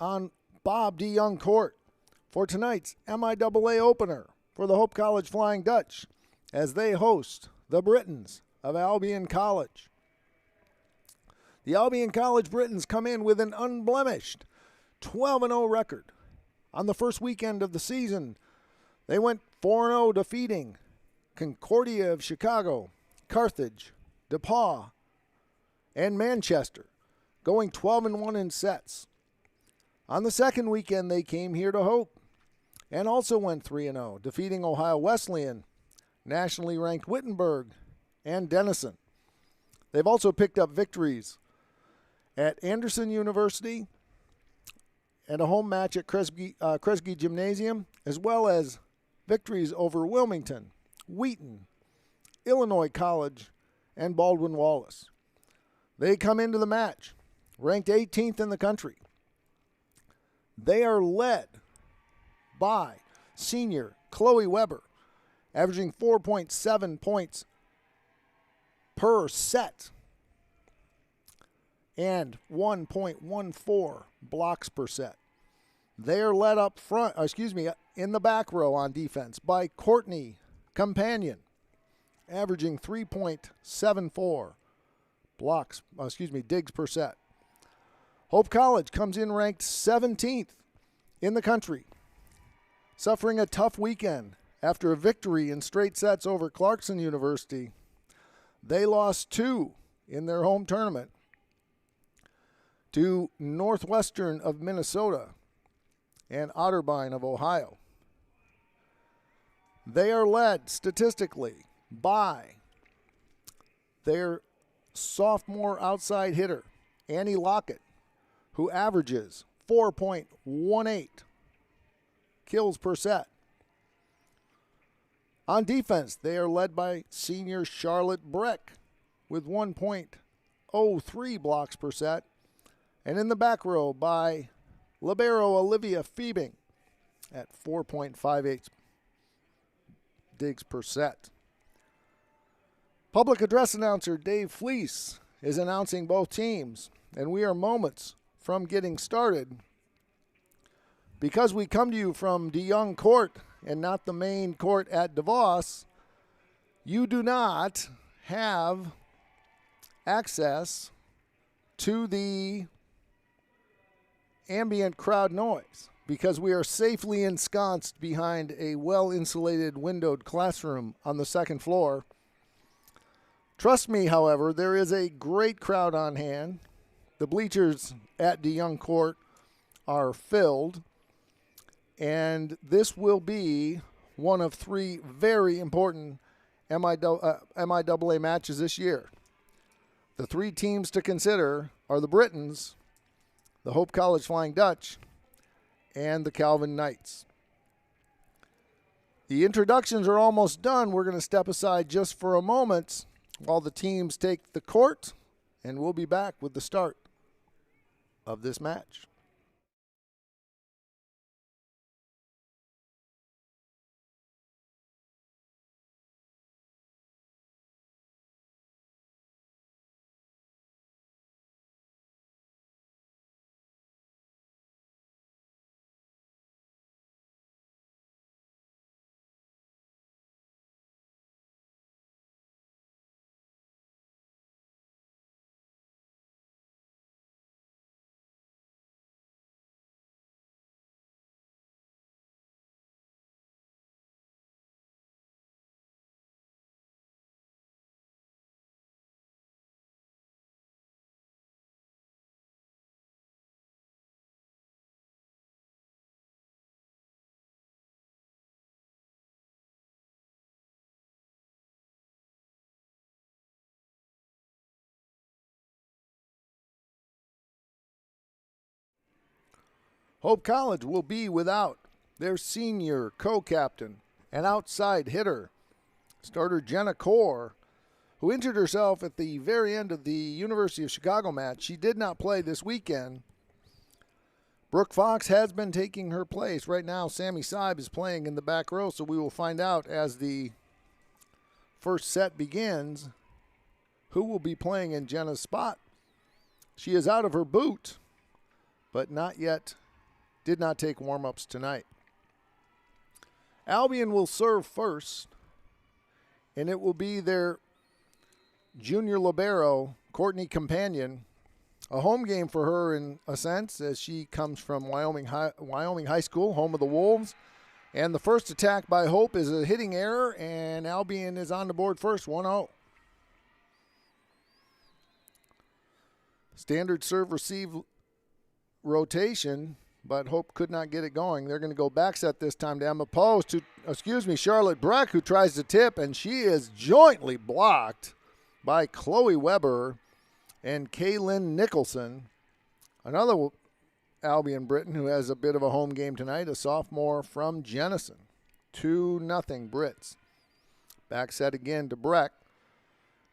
on Bob D. Young Court for tonight's MIAA opener for the Hope College Flying Dutch as they host the Britons of Albion College. The Albion College Britons come in with an unblemished 12-0 record. On the first weekend of the season, they went 4-0, defeating Concordia of Chicago, Carthage, DePauw, and Manchester, going 12-1 in sets. On the second weekend, they came here to Hope and also went 3-0, defeating Ohio Wesleyan, nationally ranked Wittenberg, and Denison. They've also picked up victories at Anderson University and a home match at Kresge Gymnasium, as well as victories over Wilmington, Wheaton, Illinois College, and Baldwin Wallace. They come into the match ranked 18th in the country. They are led by senior Chloe Weber, averaging 4.7 points per set and 1.14 blocks per set. They are led up front, in the back row on defense by Courtney Companion, averaging 3.74 digs per set. Hope College comes in ranked 17th in the country, suffering a tough weekend after a victory in straight sets over Clarkson University. They lost 2 in their home tournament to Northwestern of Minnesota and Otterbein of Ohio. They are led statistically by their sophomore outside hitter, Annie Lockett, who averages 4.18 kills per set. On defense, they are led by senior Charlotte Breck with 1.03 blocks per set, and in the back row by libero Olivia Fiebing at 4.58 digs per set. Public address announcer Dave Fleece is announcing both teams, and we are moments from getting started. Because we come to you from DeYoung Court and not the main court at DeVos, you do not have access to the ambient crowd noise because we are safely ensconced behind a well-insulated windowed classroom on the second floor. Trust me, however, there is a great crowd on hand. The bleachers at DeYoung Court are filled, and this will be one of 3 very important MIAA matches this year. The 3 teams to consider are the Britons, the Hope College Flying Dutch, and the Calvin Knights. The introductions are almost done. We're going to step aside just for a moment while the teams take the court, and we'll be back with the start of this match. Hope College will be without their senior co-captain and outside hitter, starter Jenna Core, who injured herself at the very end of the University of Chicago match. She did not play this weekend. Brooke Fox has been taking her place. Right now, Sammy Seib is playing in the back row, so we will find out as the first set begins who will be playing in Jenna's spot. She is out of her boot, but not yet did not take warm-ups tonight. Albion will serve first, and it will be their junior libero, Courtney Companion. A home game for her in a sense, as she comes from Wyoming High School, home of the Wolves. And the first attack by Hope is a hitting error, and Albion is on the board first, 1-0. Standard serve-receive rotation, but Hope could not get it going. They're going to go back set this time to Emma Post, Charlotte Breck, who tries to tip, and she is jointly blocked by Chloe Weber and Kaylin Nicholson. Another Albion Briton who has a bit of a home game tonight, a sophomore from Jenison. 2-0 Brits. Back set again to Breck.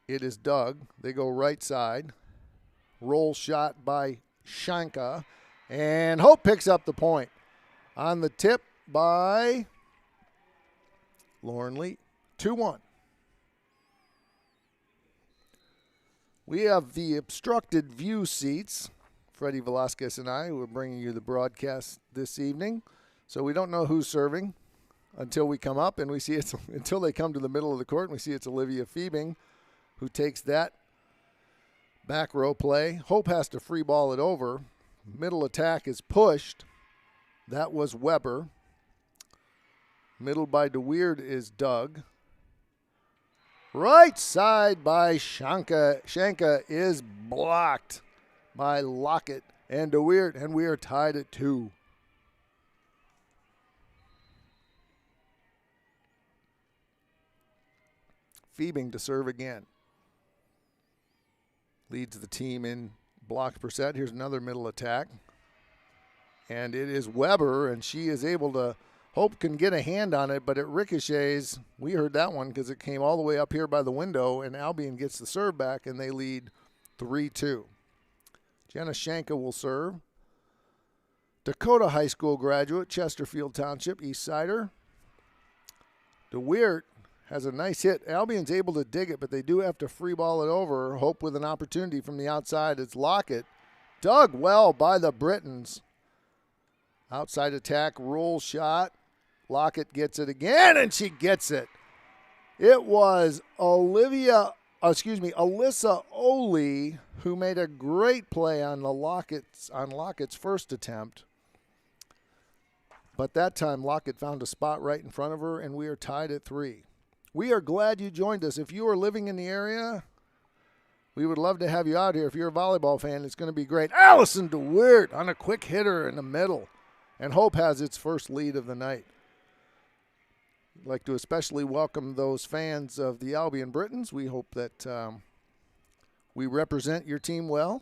It is Doug. They go right side. Roll shot by Shanka. And Hope picks up the point. On the tip by Lauren Lee. 2-1. We have the obstructed view seats. Freddie Velasquez and I, who are bringing you the broadcast this evening. So we don't know who's serving until we come up, and we see until they come to the middle of the court, and we see it's Olivia Fiebing who takes that back row play. Hope has to free ball it over. Middle attack is pushed. That was Weber. Middle by DeWeerd is Doug. Right side by Shanka. Shanka is blocked by Lockett and DeWeerd, and we are tied at 2. Fiebing to serve again. Leads the team in blocks per set. Here's another middle attack. And it is Weber, and she is able to, Hope can get a hand on it, but it ricochets. We heard that one because it came all the way up here by the window, and Albion gets the serve back, and they lead 3-2. Jenna Shanka will serve. Dakota High School graduate, Chesterfield Township, East Sider. DeWeert has a nice hit. Albion's able to dig it, but they do have to free ball it over. Hope with an opportunity from the outside. It's Lockett. Dug well by the Britons. Outside attack, roll shot. Lockett gets it again, and she gets it. It was Alyssa Oley who made a great play on Lockett's first attempt. But that time, Lockett found a spot right in front of her, and we are tied at 3. We are glad you joined us. If you are living in the area, we would love to have you out here. If you're a volleyball fan, it's going to be great. Allison DeWeert on a quick hitter in the middle. And Hope has its first lead of the night. I'd like to especially welcome those fans of the Albion Britons. We hope that we represent your team well.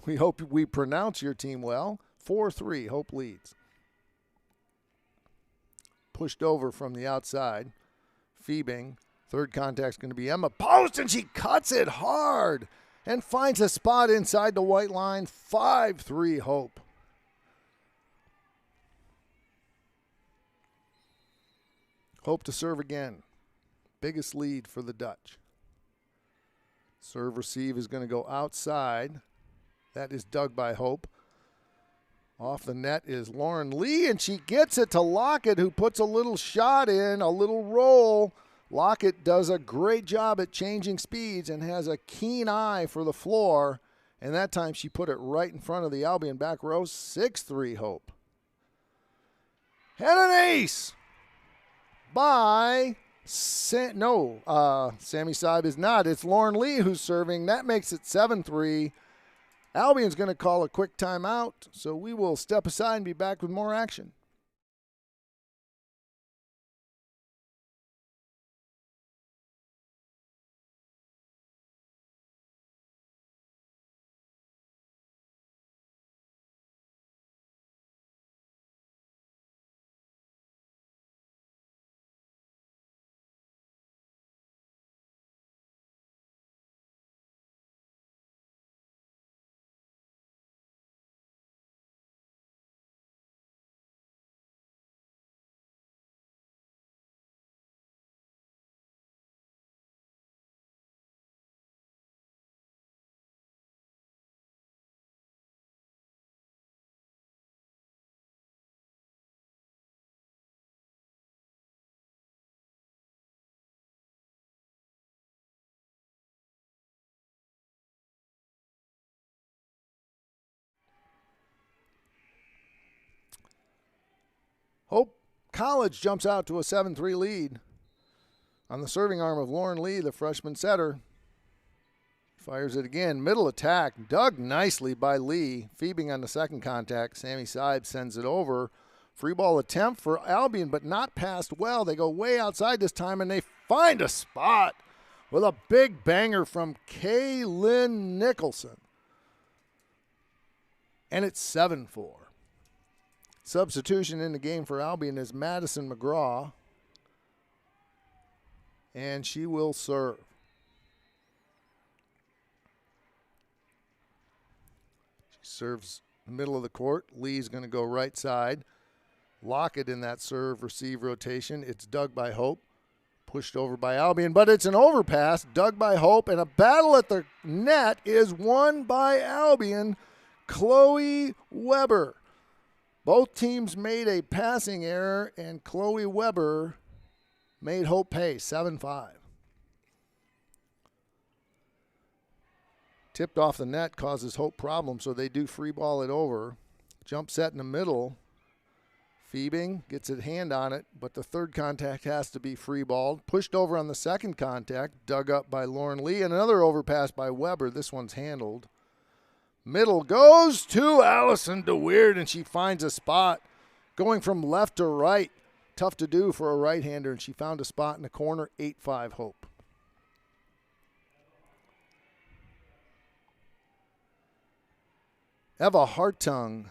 We hope we pronounce your team well. 4-3, Hope leads. Pushed over from the outside. Fiebing. Third contact's going to be Emma Post, and she cuts it hard and finds a spot inside the white line. 5-3, Hope. Hope to serve again. Biggest lead for the Dutch. Serve receive is going to go outside. That is dug by Hope. Off the net is Lauren Lee, and she gets it to Lockett, who puts a little shot in, a little roll. Lockett does a great job at changing speeds and has a keen eye for the floor. And that time she put it right in front of the Albion back row. 6-3 Hope. And an ace by Sammy Saib is not. It's Lauren Lee who's serving. That makes it 7-3. Albion's going to call a quick timeout, so we will step aside and be back with more action. Hope College jumps out to a 7-3 lead on the serving arm of Lauren Lee, the freshman setter. Fires it again. Middle attack. Dug nicely by Lee. Phoebing on the second contact. Sammy Seib sends it over. Free ball attempt for Albion, but not passed well. They go way outside this time, and they find a spot with a big banger from Kaylin Nicholson. And it's 7-4. Substitution in the game for Albion is Madison McGraw, and she will serve. She serves middle of the court. Lee's going to go right side. Lockett in that serve-receive rotation. It's dug by Hope. Pushed over by Albion, but it's an overpass. Dug by Hope, and a battle at the net is won by Albion. Chloe Weber. Both teams made a passing error, and Chloe Weber made Hope pay, 7-5. Tipped off the net causes Hope problems, so they do free ball it over. Jump set in the middle. Phoebing gets a hand on it, but the third contact has to be free balled. Pushed over on the second contact, dug up by Lauren Lee, and another overpass by Weber. This one's handled. Middle goes to Allison DeWeerd, and she finds a spot going from left to right. Tough to do for a right-hander, and she found a spot in the corner, 8-5 Hope. Eva Hartung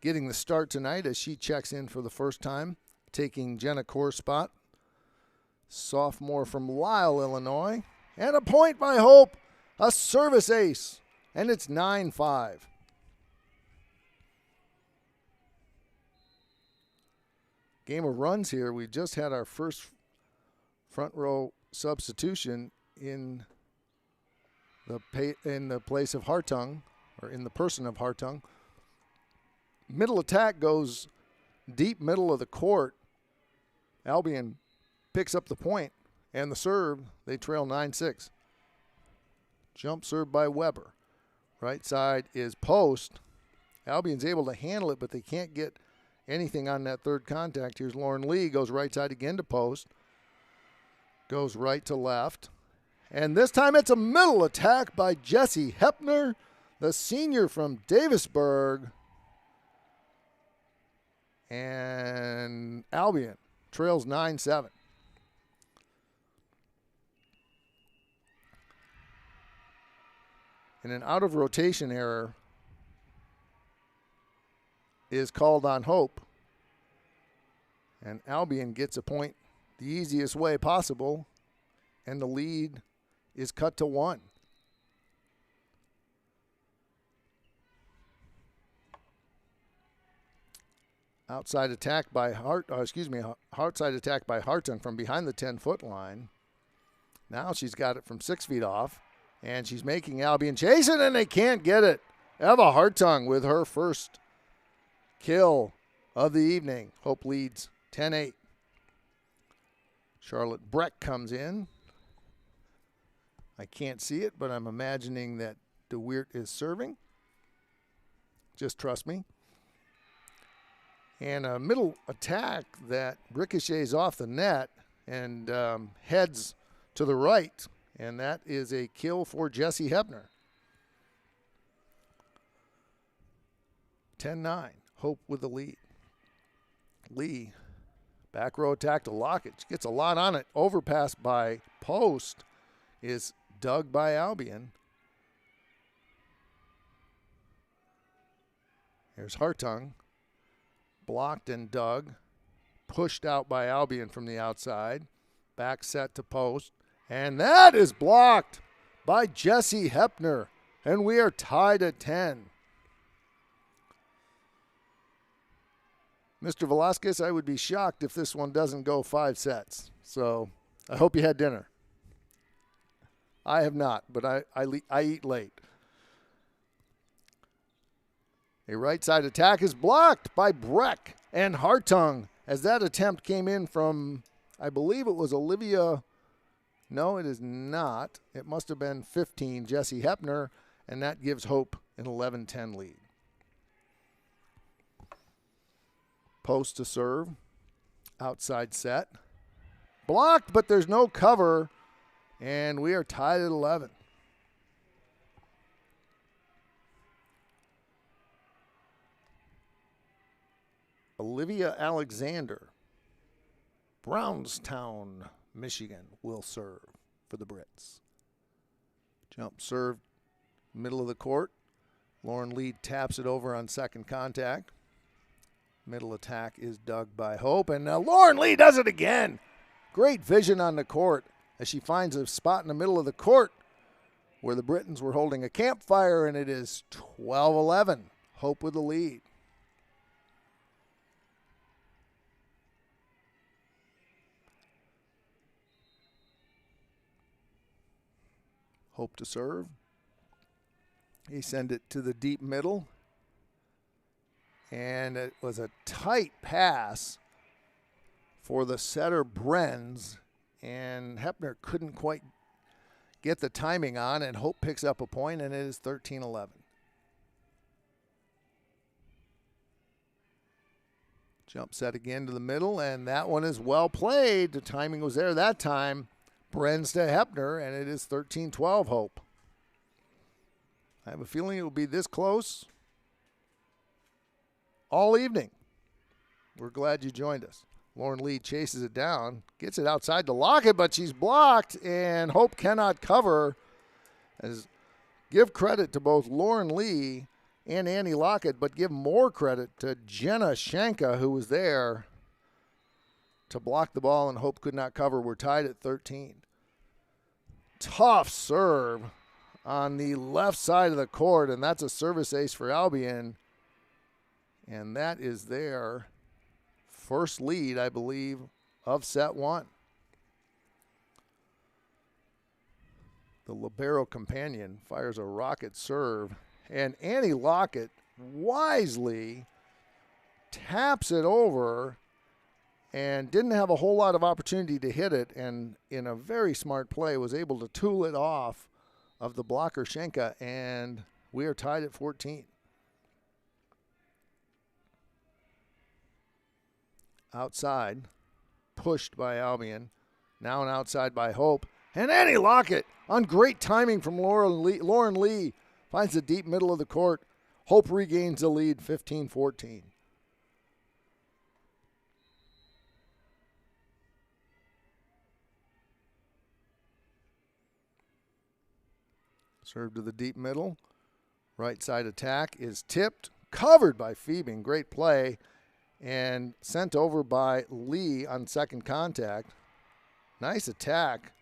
getting the start tonight as she checks in for the first time, taking Jenna Corr's spot. Sophomore from Lisle, Illinois. And a point by Hope, a service ace. And it's 9-5. Game of runs here. We just had our first front row substitution in the place of Hartung, or in the person of Hartung. Middle attack goes deep middle of the court. Albion picks up the point, and the serve, they trail 9-6. Jump serve by Weber. Right side is post. Albion's able to handle it, but they can't get anything on that third contact. Here's Lauren Lee, goes right side again to post. Goes right to left. And this time it's a middle attack by Jessie Hepner, the senior from Davisburg. And Albion trails 9-7. And an out-of-rotation error is called on Hope. And Albion gets a point the easiest way possible, and the lead is cut to 1. Outside attack by Hartside attack by Hartung from behind the 10-foot line. Now she's got it from 6 feet off. And she's making Albion chase it, and they can't get it. Eva Hartung with her first kill of the evening. Hope leads 10-8. Charlotte Breck comes in. I can't see it, but I'm imagining that DeWeert is serving. Just trust me. And a middle attack that ricochets off the net and heads to the right. And that is a kill for Jessie Hepner. 10-9. Hope with the lead. Lee, back row attack to Lockett. She gets a lot on it. Overpass by Post is dug by Albion. Here's Hartung. Blocked and dug. Pushed out by Albion from the outside. Back set to Post. And that is blocked by Jessie Hepner. And we are tied at 10. Mr. Velasquez, I would be shocked if this one doesn't go 5 sets. So I hope you had dinner. I have not, but I eat late. A right side attack is blocked by Breck and Hartung as that attempt came in from, I believe it was Olivia. No, it is not. It must have been 15, Jessie Hepner, and that gives Hope an 11-10 lead. Post to serve. Outside set. Blocked, but there's no cover. And we are tied at 11. Olivia Alexander, Brownstown, Michigan, will serve for the Brits. Jump serve, middle of the court. Lauren Lee taps it over on second contact. Middle attack is dug by Hope, and now Lauren Lee does it again. Great vision on the court as she finds a spot in the middle of the court where the Britons were holding a campfire, and it is 12-11. Hope with the lead. Hope to serve. He sent it to the deep middle. And it was a tight pass for the setter Brenz. And Hepner couldn't quite get the timing on. And Hope picks up a point, and it is 13-11. Jump set again to the middle, and that one is well played. The timing was there that time. Brenz to Hepner, and it is 13-12 Hope. I have a feeling it will be this close all evening. We're glad you joined us. Lauren Lee chases it down, gets it outside to Lockett, but she's blocked, and Hope cannot cover. As give credit to both Lauren Lee and Annie Lockett, but give more credit to Jenna Shanka, who was there to block the ball, and Hope could not cover. We're tied at 13. Tough serve on the left side of the court, and that's a service ace for Albion. And that is their first lead, I believe, of set one. The libero companion fires a rocket serve, and Annie Lockett wisely taps it over and didn't have a whole lot of opportunity to hit it, and in a very smart play was able to tool it off of the blocker Schenka, and we are tied at 14. Outside, pushed by Albion, now an outside by Hope, and Annie Lockett on great timing from Lauren Lee finds the deep middle of the court. Hope regains the lead, 15-14. Serve to the deep middle. Right side attack is tipped, covered by Phoebing. Great play. And sent over by Lee on second contact. Nice attack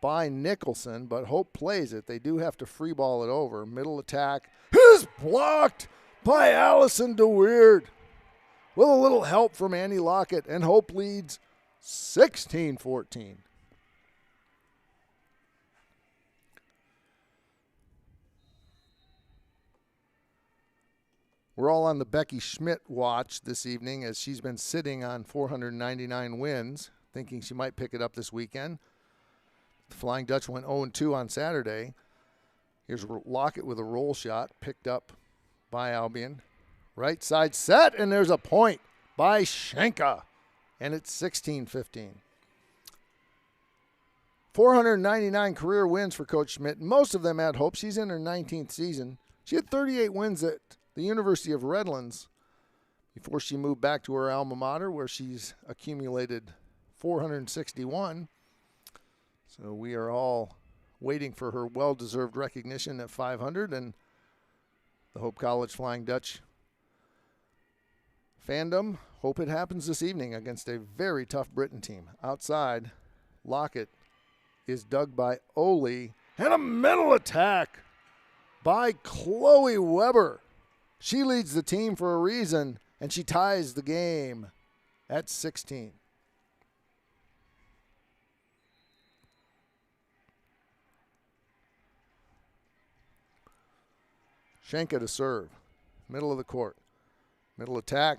by Nicholson, but Hope plays it. They do have to free ball it over. Middle attack is blocked by Allison DeWeerd with a little help from Annie Lockett, and Hope leads 16-14. We're all on the Becky Schmidt watch this evening as she's been sitting on 499 wins, thinking she might pick it up this weekend. The Flying Dutch went 0-2 on Saturday. Here's Lockett with a roll shot picked up by Albion. Right side set, and there's a point by Schenka, and it's 16-15. 499 career wins for Coach Schmidt, most of them at Hope. She's in her 19th season. She had 38 wins at the University of Redlands before she moved back to her alma mater, where she's accumulated 461. So we are all waiting for her well-deserved recognition at 500, and the Hope College Flying Dutch fandom hope it happens this evening against a very tough Britain team. Outside, Lockett is dug by Oli, and a middle attack by Chloe Weber. She leads the team for a reason, and she ties the game at 16. Schenka to serve. Middle of the court. Middle attack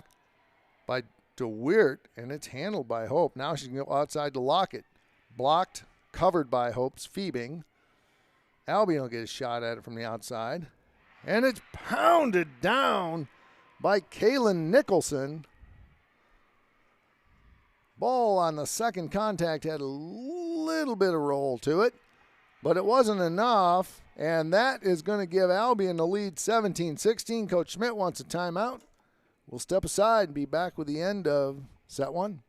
by DeWeert, and it's handled by Hope. Now she can go outside to Lockett. Blocked, covered by Hope's Phoebing. Albion will get a shot at it from the outside. And it's pounded down by Kaylin Nicholson. Ball on the second contact had a little bit of roll to it, but it wasn't enough, and that is going to give Albion the lead 17-16. Coach Schmidt wants a timeout. We'll step aside and be back with the end of set one.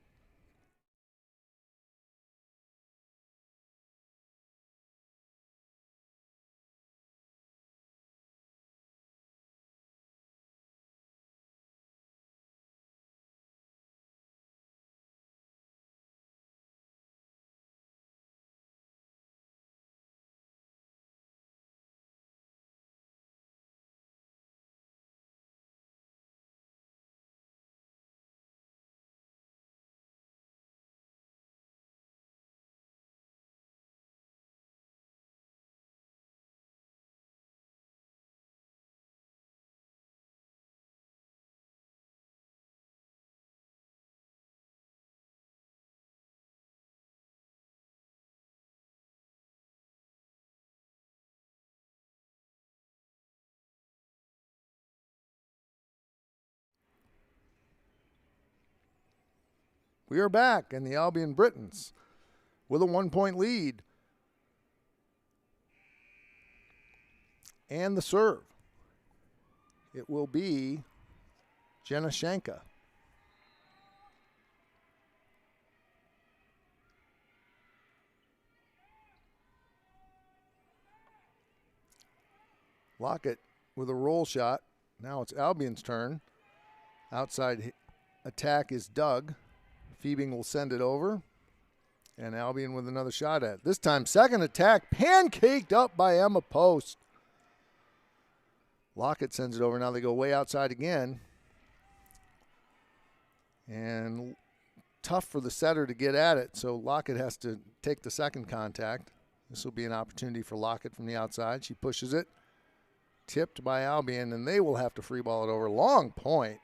We are back, and the Albion Britons with a 1-point lead. And the serve. It will be Jenna Shanka. Lockett with a roll shot. Now it's Albion's turn. Outside attack is Doug. Fiebing will send it over. And Albion with another shot at it. This time, second attack, pancaked up by Emma Post. Lockett sends it over. Now they go way outside again. And tough for the setter to get at it, so Lockett has to take the second contact. This will be an opportunity for Lockett from the outside. She pushes it. Tipped by Albion, and they will have to free ball it over. Long point.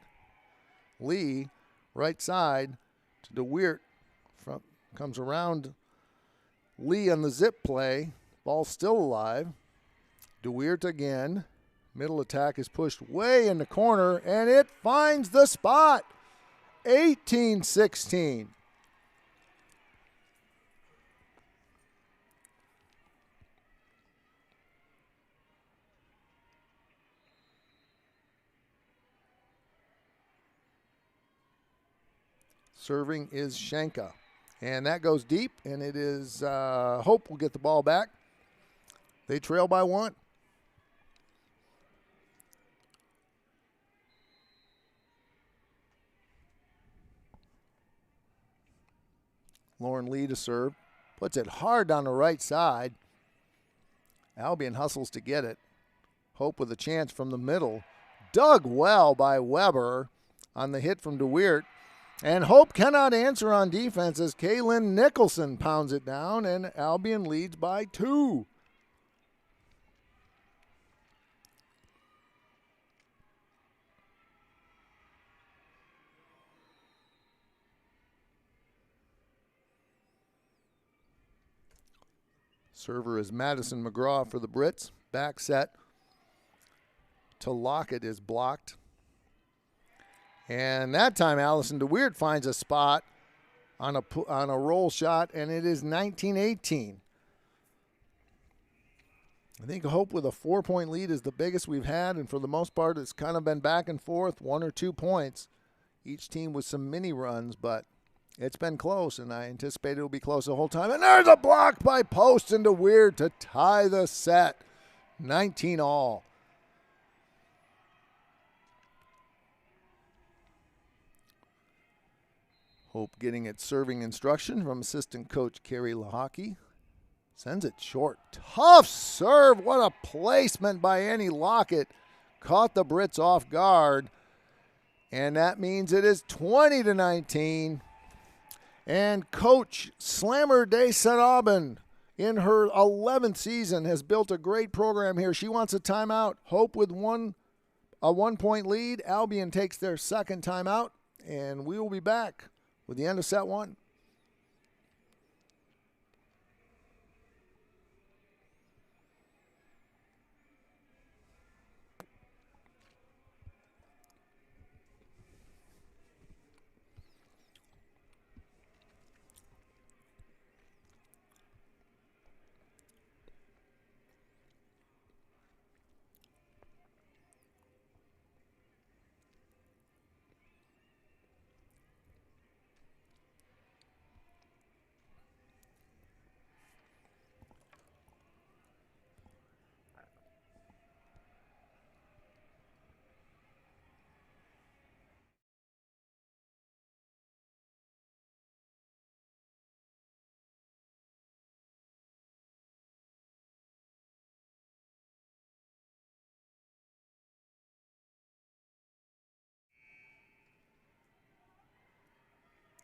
Lee, right side to DeWeert. Comes around Lee on the zip play. Ball still alive. DeWeert again. Middle attack is pushed way in the corner, and it finds the spot. 18-16. Serving is Shanka. And that goes deep, and it is Hope will get the ball back. They trail by 1. Lauren Lee to serve. Puts it hard on the right side. Albion hustles to get it. Hope with a chance from the middle. Dug well by Weber on the hit from DeWeert. And Hope cannot answer on defense as Kaylin Nicholson pounds it down, and Albion leads by 2. Server is Madison McGraw for the Brits. Back set to Lockett is blocked. And that time, Allison DeWeert finds a spot on a roll shot, and it is 19-18. I think Hope with a 4-point lead is the biggest we've had, and for the most part, it's kind of been back and forth, 1 or 2 points. Each team with some mini runs, but it's been close, and I anticipate it'll be close the whole time. And there's a block by Post and DeWeert to tie the set, 19-all. Hope getting its serving instruction from assistant coach Carrie Lahaki. Sends it short. Tough serve. What a placement by Annie Lockett. Caught the Brits off guard. And that means it is 20-19. And coach Slammer de Saint-Aubin in her 11th season has built a great program here. She wants a timeout. Hope with a 1-point lead. Albion takes their second timeout. And we will be back with the end of set 1.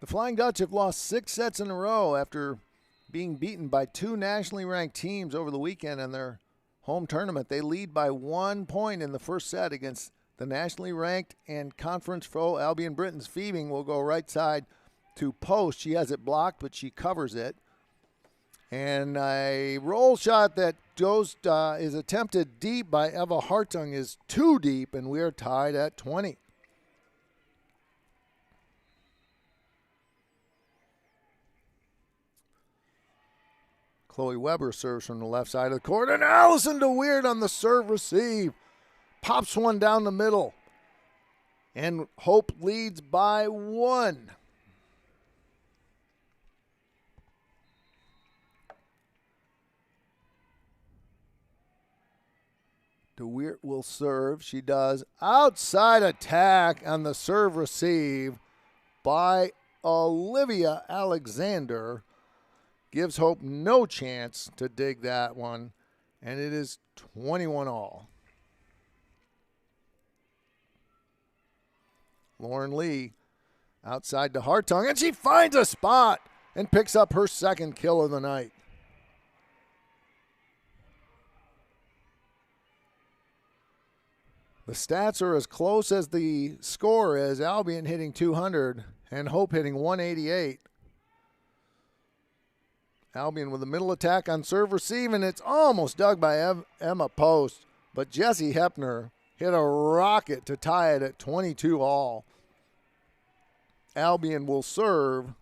The Flying Dutch have lost 6 sets in a row after being beaten by 2 nationally ranked teams over the weekend in their home tournament. They lead by 1 point in the first set against the nationally ranked and conference foe Albion Britons. Phoebing will go right side to post. She has it blocked, but she covers it. And a roll shot that goes is attempted deep by Eva Hartung is too deep, and we are tied at 20. Chloe Weber serves from the left side of the court, and Allison DeWeert on the serve receive. Pops one down the middle, and Hope leads by 1. DeWeert will serve. She does. Outside attack on the serve receive by Olivia Alexander. Gives Hope no chance to dig that one, and it is 21 all. Lauren Lee outside to Hartung, and she finds a spot and picks up her second kill of the night. The stats are as close as the score is. Albion hitting 200 and Hope hitting 188. Albion with a middle attack on serve receive, and it's almost dug by Emma Post, but Jessie Hepner hit a rocket to tie it at 22 all. Albion will serve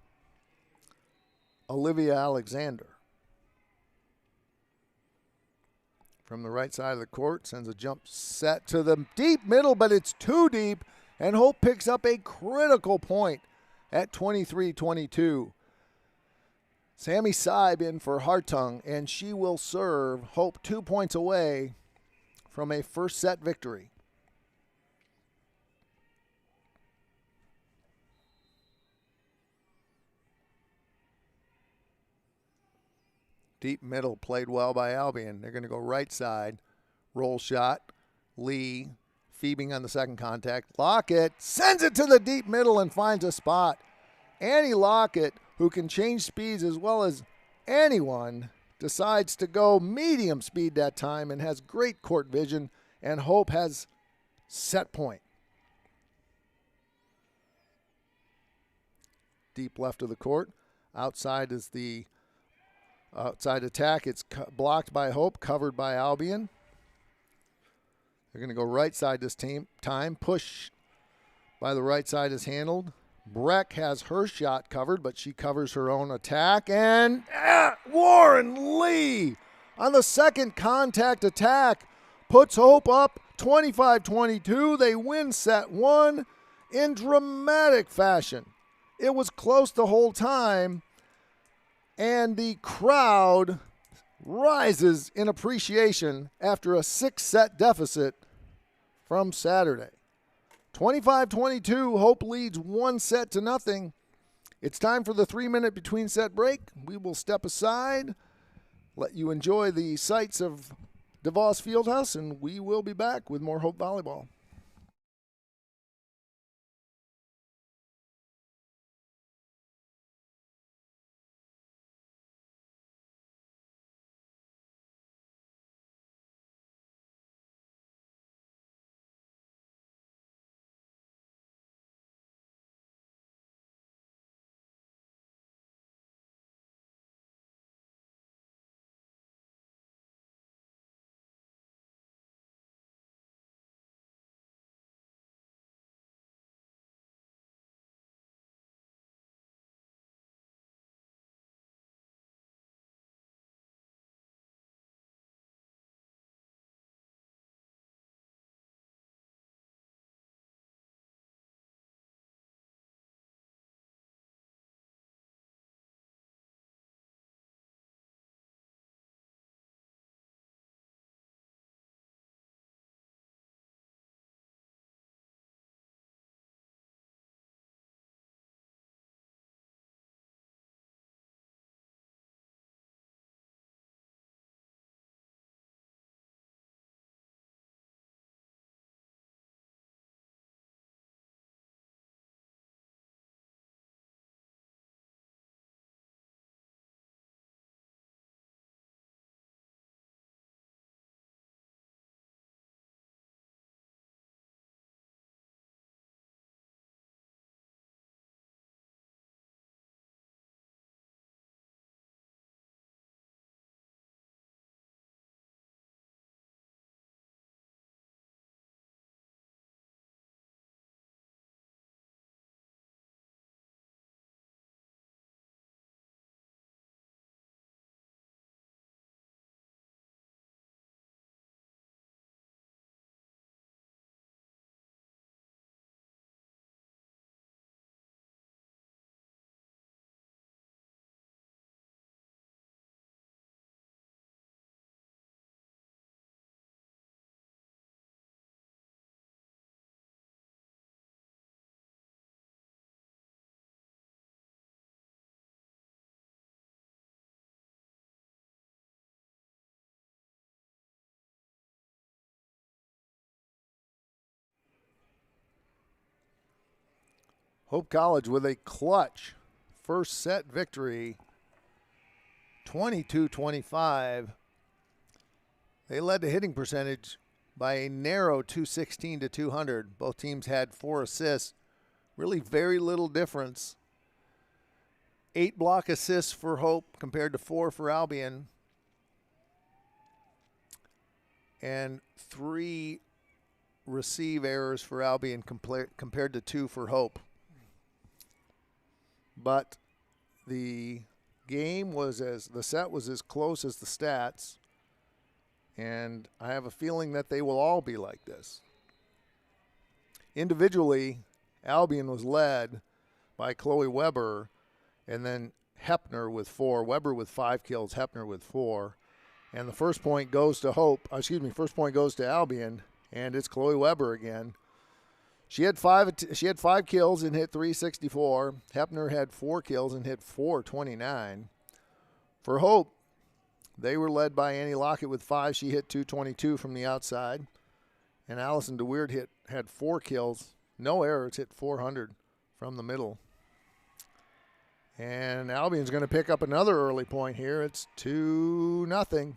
Olivia Alexander. From the right side of the court, sends a jump set to the deep middle, but it's too deep, and Hope picks up a critical point at 23-22. Sammy Seib in for Hartung, and she will serve Hope 2 points away from a first set victory. Deep middle played well by Albion. They're going to go right side. Roll shot. Lee Phoebing on the second contact. Lockett sends it to the deep middle and finds a spot. Annie Lockett, who can change speeds as well as anyone, decides to go medium speed that time and has great court vision, and Hope has set point. Deep left of the court. Outside is the outside attack. It's blocked by Hope, covered by Albion. They're going to go right side this time. Push by the right side is handled. Breck has her shot covered, but she covers her own attack. And Warren Lee on the second contact attack puts Hope up 25-22. They win set 1 in dramatic fashion. It was close the whole time, and the crowd rises in appreciation after a 6-set deficit from Saturday. 25-22, Hope leads 1-0. It's time for the 3-minute between set break. We will step aside, let you enjoy the sights of DeVos Fieldhouse, and we will be back with more Hope Volleyball. Hope College with a clutch first set victory, 22-25. They led the hitting percentage by a narrow 216 to 200. Both teams had 4 assists. Really very little difference. 8 block assists for Hope compared to 4 for Albion. And 3 receive errors for Albion compared to 2 for Hope. But the set was as close as the stats. And I have a feeling that they will all be like this. Individually, Albion was led by Chloe Weber, and then Hepner with 4. Weber with 5 kills, Hepner with 4. And the first point goes to first point goes to Albion, and it's Chloe Weber again. She had 5 kills and hit .364. Hepner had 4 kills and hit .429. For Hope, they were led by Annie Lockett with 5. She hit .222 from the outside. And Allison DeWeert had 4 kills. No errors, hit .400 from the middle. And Albion's going to pick up another early point here. It's 2-0.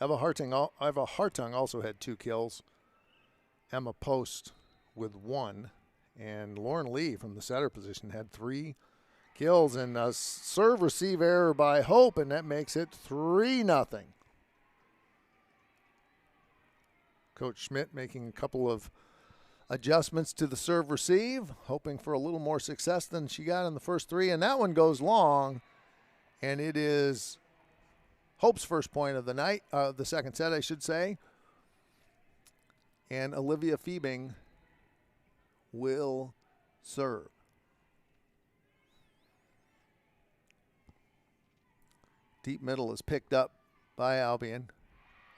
Eva Hartung also had 2 kills. Emma Post with 1. And Lauren Lee from the setter position had 3 kills, and a serve receive error by Hope, and that makes it 3-0. Coach Schmidt making a couple of adjustments to the serve receive, hoping for a little more success than she got in the first 3, and that one goes long, and it is Hope's first point of the night, the second set, I should say. And Olivia Fiebing will serve. Deep middle is picked up by Albion.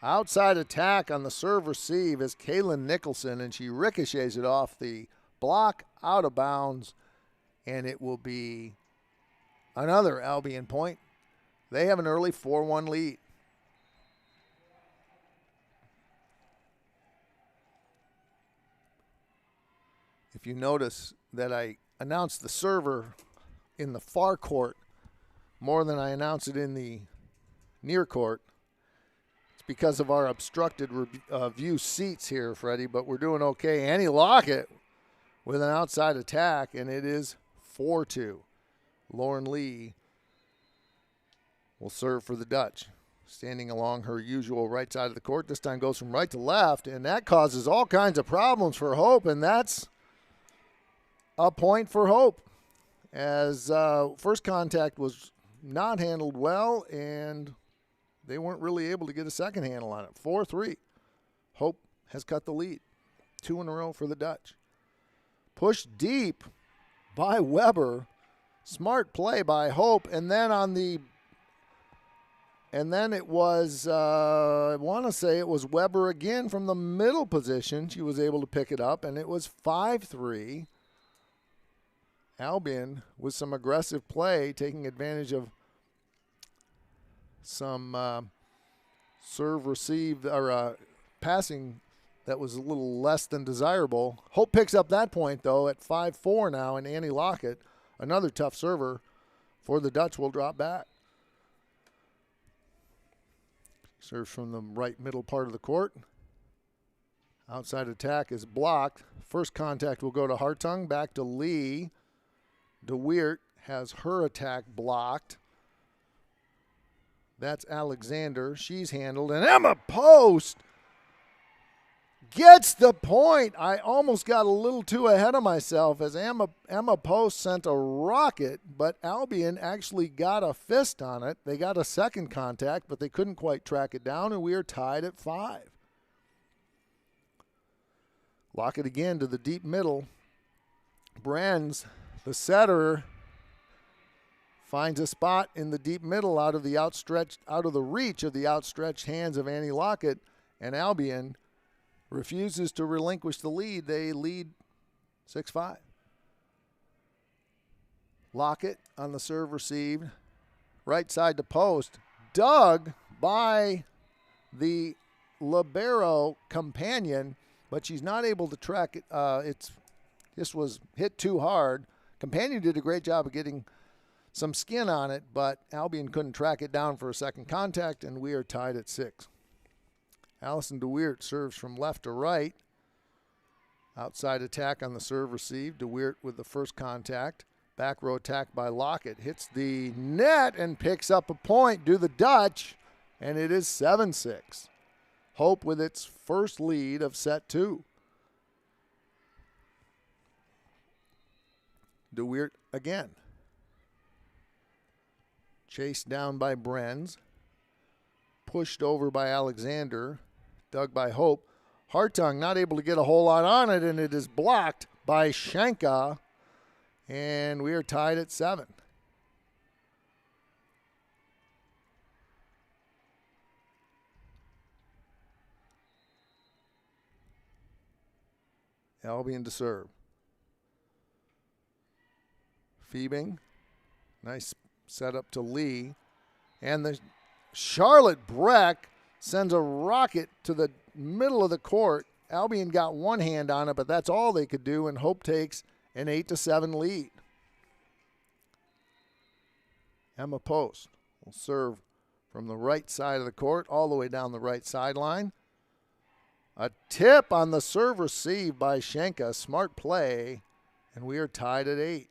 Outside attack on the serve receive is Kaylin Nicholson, and she ricochets it off the block out of bounds, and it will be another Albion point. They have an early 4-1 lead. If you notice that I announced the server in the far court more than I announced it in the near court, it's because of our obstructed view seats here, Freddie, but we're doing okay. Annie Lockett with an outside attack, and it is 4-2. Lauren Lee will serve for the Dutch. Standing along her usual right side of the court, this time goes from right to left, and that causes all kinds of problems for Hope, and that's a point for Hope, as first contact was not handled well, and they weren't really able to get a second handle on it. 4-3. Hope has cut the lead. 2 in a row for the Dutch. Pushed deep by Weber. Smart play by Hope, and then it was, I want to say it was Weber again from the middle position. She was able to pick it up, and it was 5-3. Albion with some aggressive play, taking advantage of some serve received or passing that was a little less than desirable. Hope picks up that point, though, at 5-4 now, and Annie Lockett, another tough server for the Dutch, will drop back. Serves from the right middle part of the court. Outside attack is blocked. First contact will go to Hartung, back to Lee. DeWeert has her attack blocked. That's Alexander. She's handled. And Emma Post gets the point. I almost got a little too ahead of myself as Emma Post sent a rocket, but Albion actually got a fist on it. They got a second contact, but they couldn't quite track it down, and we are tied at 5. Lockett again to the deep middle. Brenz, the setter, finds a spot in the deep middle out of the reach of the outstretched hands of Annie Lockett, and Albion refuses to relinquish the lead. They lead 6-5. Lockett on the serve received, right side to Post, dug by the libero companion, but she's not able to track it. This was hit too hard. Companion did a great job of getting some skin on it, but Albion couldn't track it down for a second contact, and we are tied at 6. Allison DeWeert serves from left to right. Outside attack on the serve received. DeWeert with the first contact. Back row attack by Lockett. Hits the net and picks up a point. Do the Dutch, and it is 7-6. Hope with its first lead of set 2. DeWeert again. Chased down by Brenz. Pushed over by Alexander. Dug by Hope. Hartung not able to get a whole lot on it, and it is blocked by Schenka. And we are tied at 7. Albion to serve. Fiebing. Nice setup to Lee. And the Charlotte Breck sends a rocket to the middle of the court. Albion got one hand on it, but that's all they could do, and Hope takes an 8-7 lead. Emma Post will serve from the right side of the court all the way down the right sideline. A tip on the serve received by Schenka. Smart play, and we are tied at 8.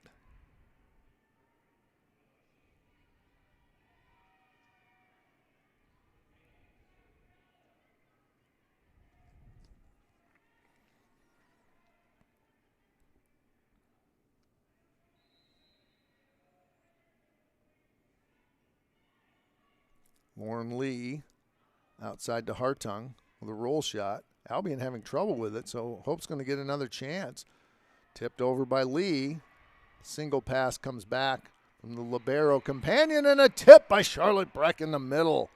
Lauren Lee outside to Hartung with a roll shot. Albion having trouble with it, so Hope's going to get another chance. Tipped over by Lee. Single pass comes back from the libero companion, and a tip by Charlotte Breck in the middle.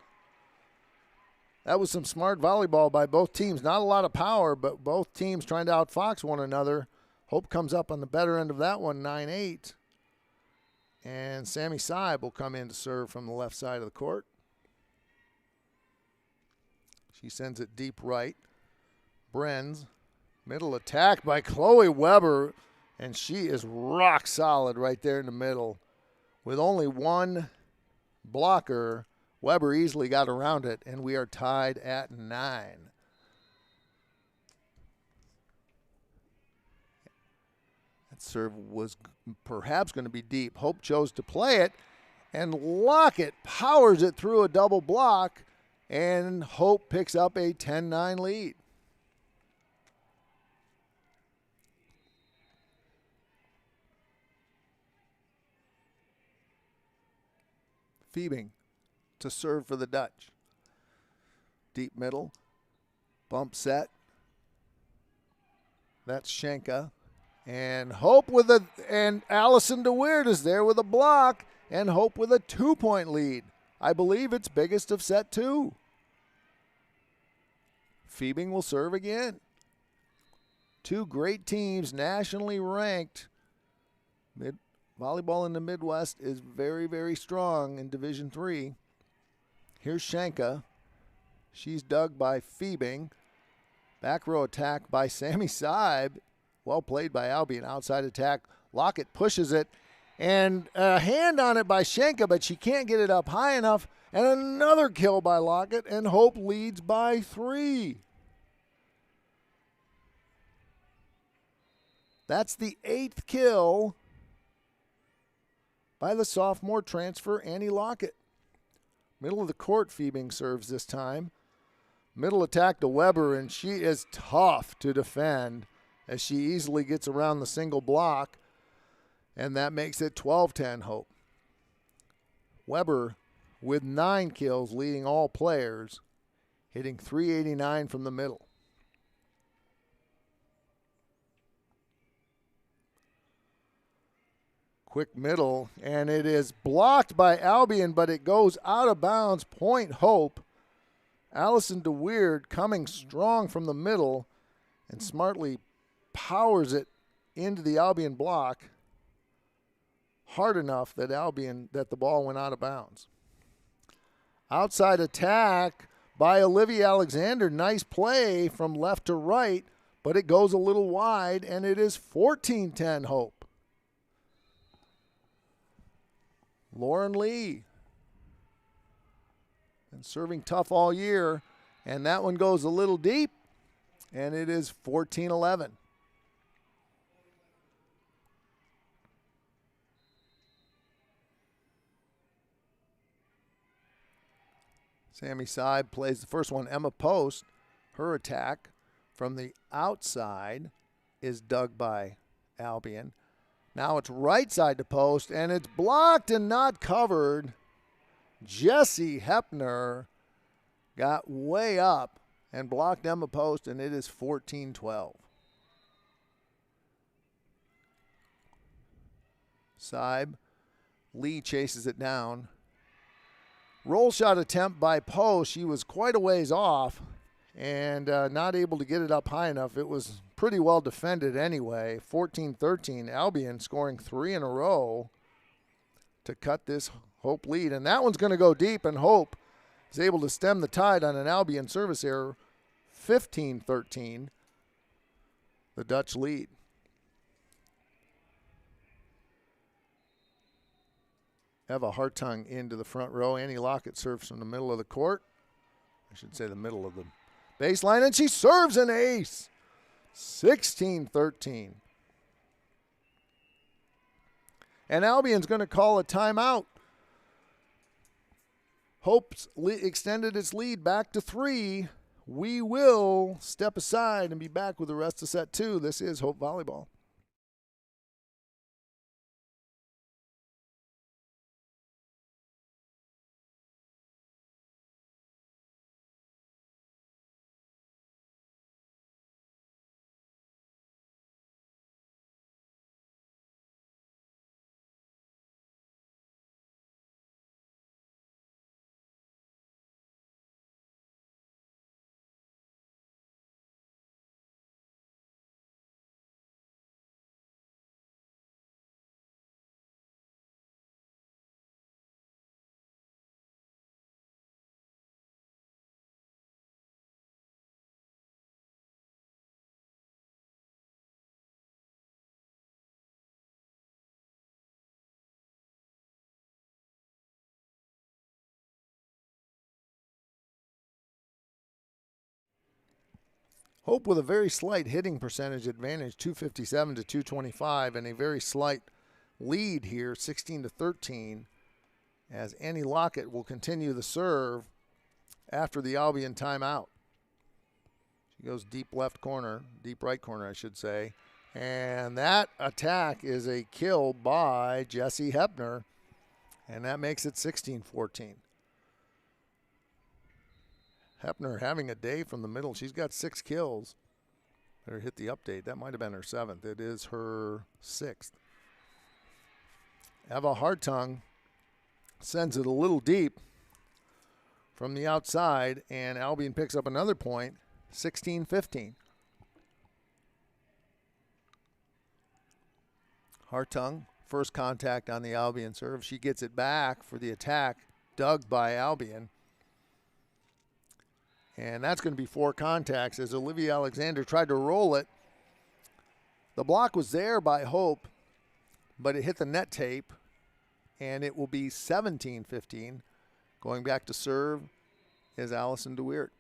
That was some smart volleyball by both teams. Not a lot of power, but both teams trying to outfox one another. Hope comes up on the better end of that one, 9-8. And Sammy Seib will come in to serve from the left side of the court. She sends it deep right. Brenz, middle attack by Chloe Weber, and she is rock solid right there in the middle. With only one blocker, Weber easily got around it, and we are tied at 9. That serve was perhaps going to be deep. Hope chose to play it, and Lockett powers it through a double block, and Hope picks up a 10-9 lead. Fiebing to serve for the Dutch. Deep middle. Bump set. That's Schenka. And Hope with a, and Allison DeWeert is there with a block, and Hope with a 2-point lead. I believe it's biggest of set 2. Fiebing will serve again. Two great teams, nationally ranked. Volleyball in the Midwest is very, very strong in Division III. Here's Schenka. She's dug by Fiebing. Back row attack by Sammy Seib. Well played by Albion. Outside attack. Lockett pushes it. And a hand on it by Schenka, but she can't get it up high enough. And another kill by Lockett, and Hope leads by 3. That's the 8th kill by the sophomore transfer, Annie Lockett. Middle of the court, Fiebing serves this time. Middle attack to Weber, and she is tough to defend as she easily gets around the single block, and that makes it 12-10 Hope. Weber with 9 kills, leading all players, hitting .389 from the middle. Quick middle, and it is blocked by Albion, but it goes out of bounds. Point Hope. Allison DeWeert coming strong from the middle and smartly powers it into the Albion block hard enough that the ball went out of bounds. Outside attack by Olivia Alexander. Nice play from left to right, but it goes a little wide, and it is 14-10 Hope. Lauren Lee. Been serving tough all year, and that one goes a little deep, and it is 14-11. Sammy Seib plays the first one. Emma Post, her attack from the outside is dug by Albion. Now it's right side to Post, and it's blocked and not covered. Jessie Hepner got way up and blocked Emma Post, and it is 14-12. Seib, Lee chases it down. Roll shot attempt by Post. She was quite a ways off and not able to get it up high enough. It was pretty well defended anyway. 14-13. Albion scoring 3 in a row to cut this Hope lead. And that one's going to go deep, and Hope is able to stem the tide on an Albion service error. 15-13. The Dutch lead. Eva Hartung into the front row. Annie Lockett serves from the middle of the court. I should say the middle of the baseline, and she serves an ace. 16-13. And Albion's going to call a timeout. Hope's extended its lead back to 3. We will step aside and be back with the rest of set 2. This is Hope Volleyball. Hope with a very slight hitting percentage advantage, 257 to 225, and a very slight lead here, 16-13, as Annie Lockett will continue the serve after the Albion timeout. She goes deep left corner, deep right corner, I should say. And that attack is a kill by Jessie Hepner, and that makes it 16-14. Hepner having a day from the middle. She's got 6 kills. Better hit the update. That might have been her 7th. It is her 6th. Eva Hartung sends it a little deep from the outside, and Albion picks up another point, 16-15. Hartung, first contact on the Albion serve. She gets it back for the attack, dug by Albion. And that's going to be 4 contacts as Olivia Alexander tried to roll it. The block was there by Hope, but it hit the net tape, and it will be 17-15. Going back to serve is Allison DeWeert.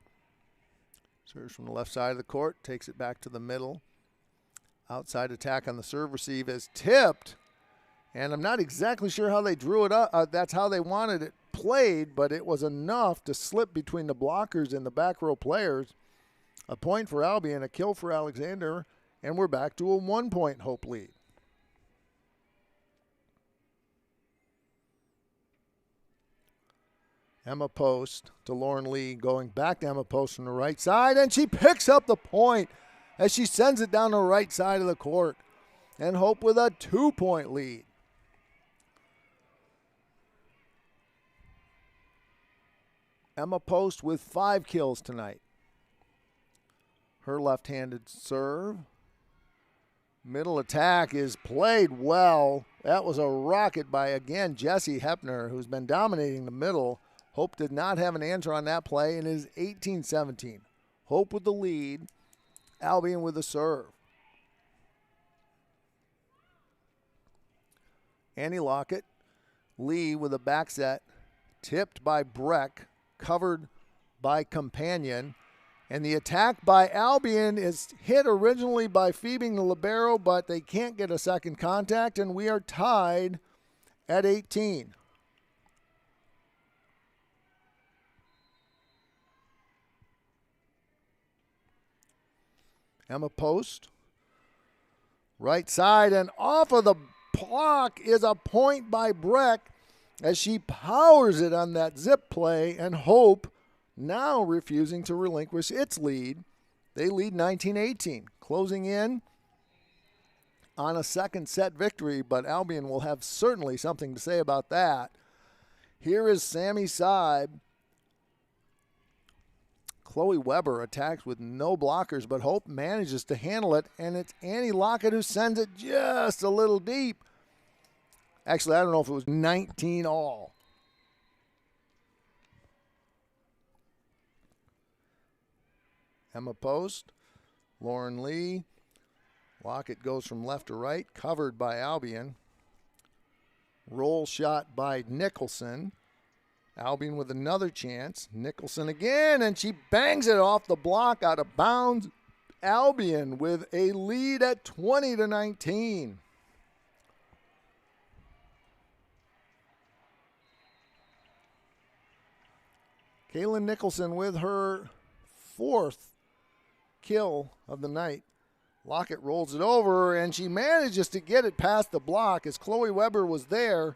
Serves from the left side of the court, takes it back to the middle. Outside attack on the serve receive is tipped, and I'm not exactly sure how they drew it up. That's how they wanted it played, but it was enough to slip between the blockers and the back row players. A point for Albion, a kill for Alexander, and we're back to a 1-point Hope lead. Emma Post to Lauren Lee, going back to Emma Post from the right side, and she picks up the point as she sends it down the right side of the court. And Hope with a 2-point lead. Emma Post with 5 kills tonight. Her left-handed serve. Middle attack is played well. That was a rocket by, again, Jessie Hepner, who's been dominating the middle. Hope did not have an answer on that play, and it is 18-17. Hope with the lead Albion with a serve. Annie Lockett, Lee with a back set, tipped by Breck, covered by Companion. And the attack by Albion is hit originally by Phoebing the libero, but they can't get a second contact, and we are tied at 18. Emma Post, right side, and off of the block is a point by Breck as she powers it on that zip play, and Hope now refusing to relinquish its lead. They lead 19-18, closing in on a second set victory, but Albion will have certainly something to say about that. Here is Sammy Seib. Chloe Weber attacks with no blockers, but Hope manages to handle it, and it's Annie Lockett who sends it just a little deep. Actually, I don't know if it was 19 all. Emma Post, Lauren Lee. Lockett goes from left to right, covered by Albion. Roll shot by Nicholson. Albion with another chance. Nicholson again, and she bangs it off the block out of bounds. Albion with a lead at 20-19. Kaylin Nicholson with her fourth kill of the night. Lockett rolls it over, and she manages to get it past the block as Chloe Weber was there,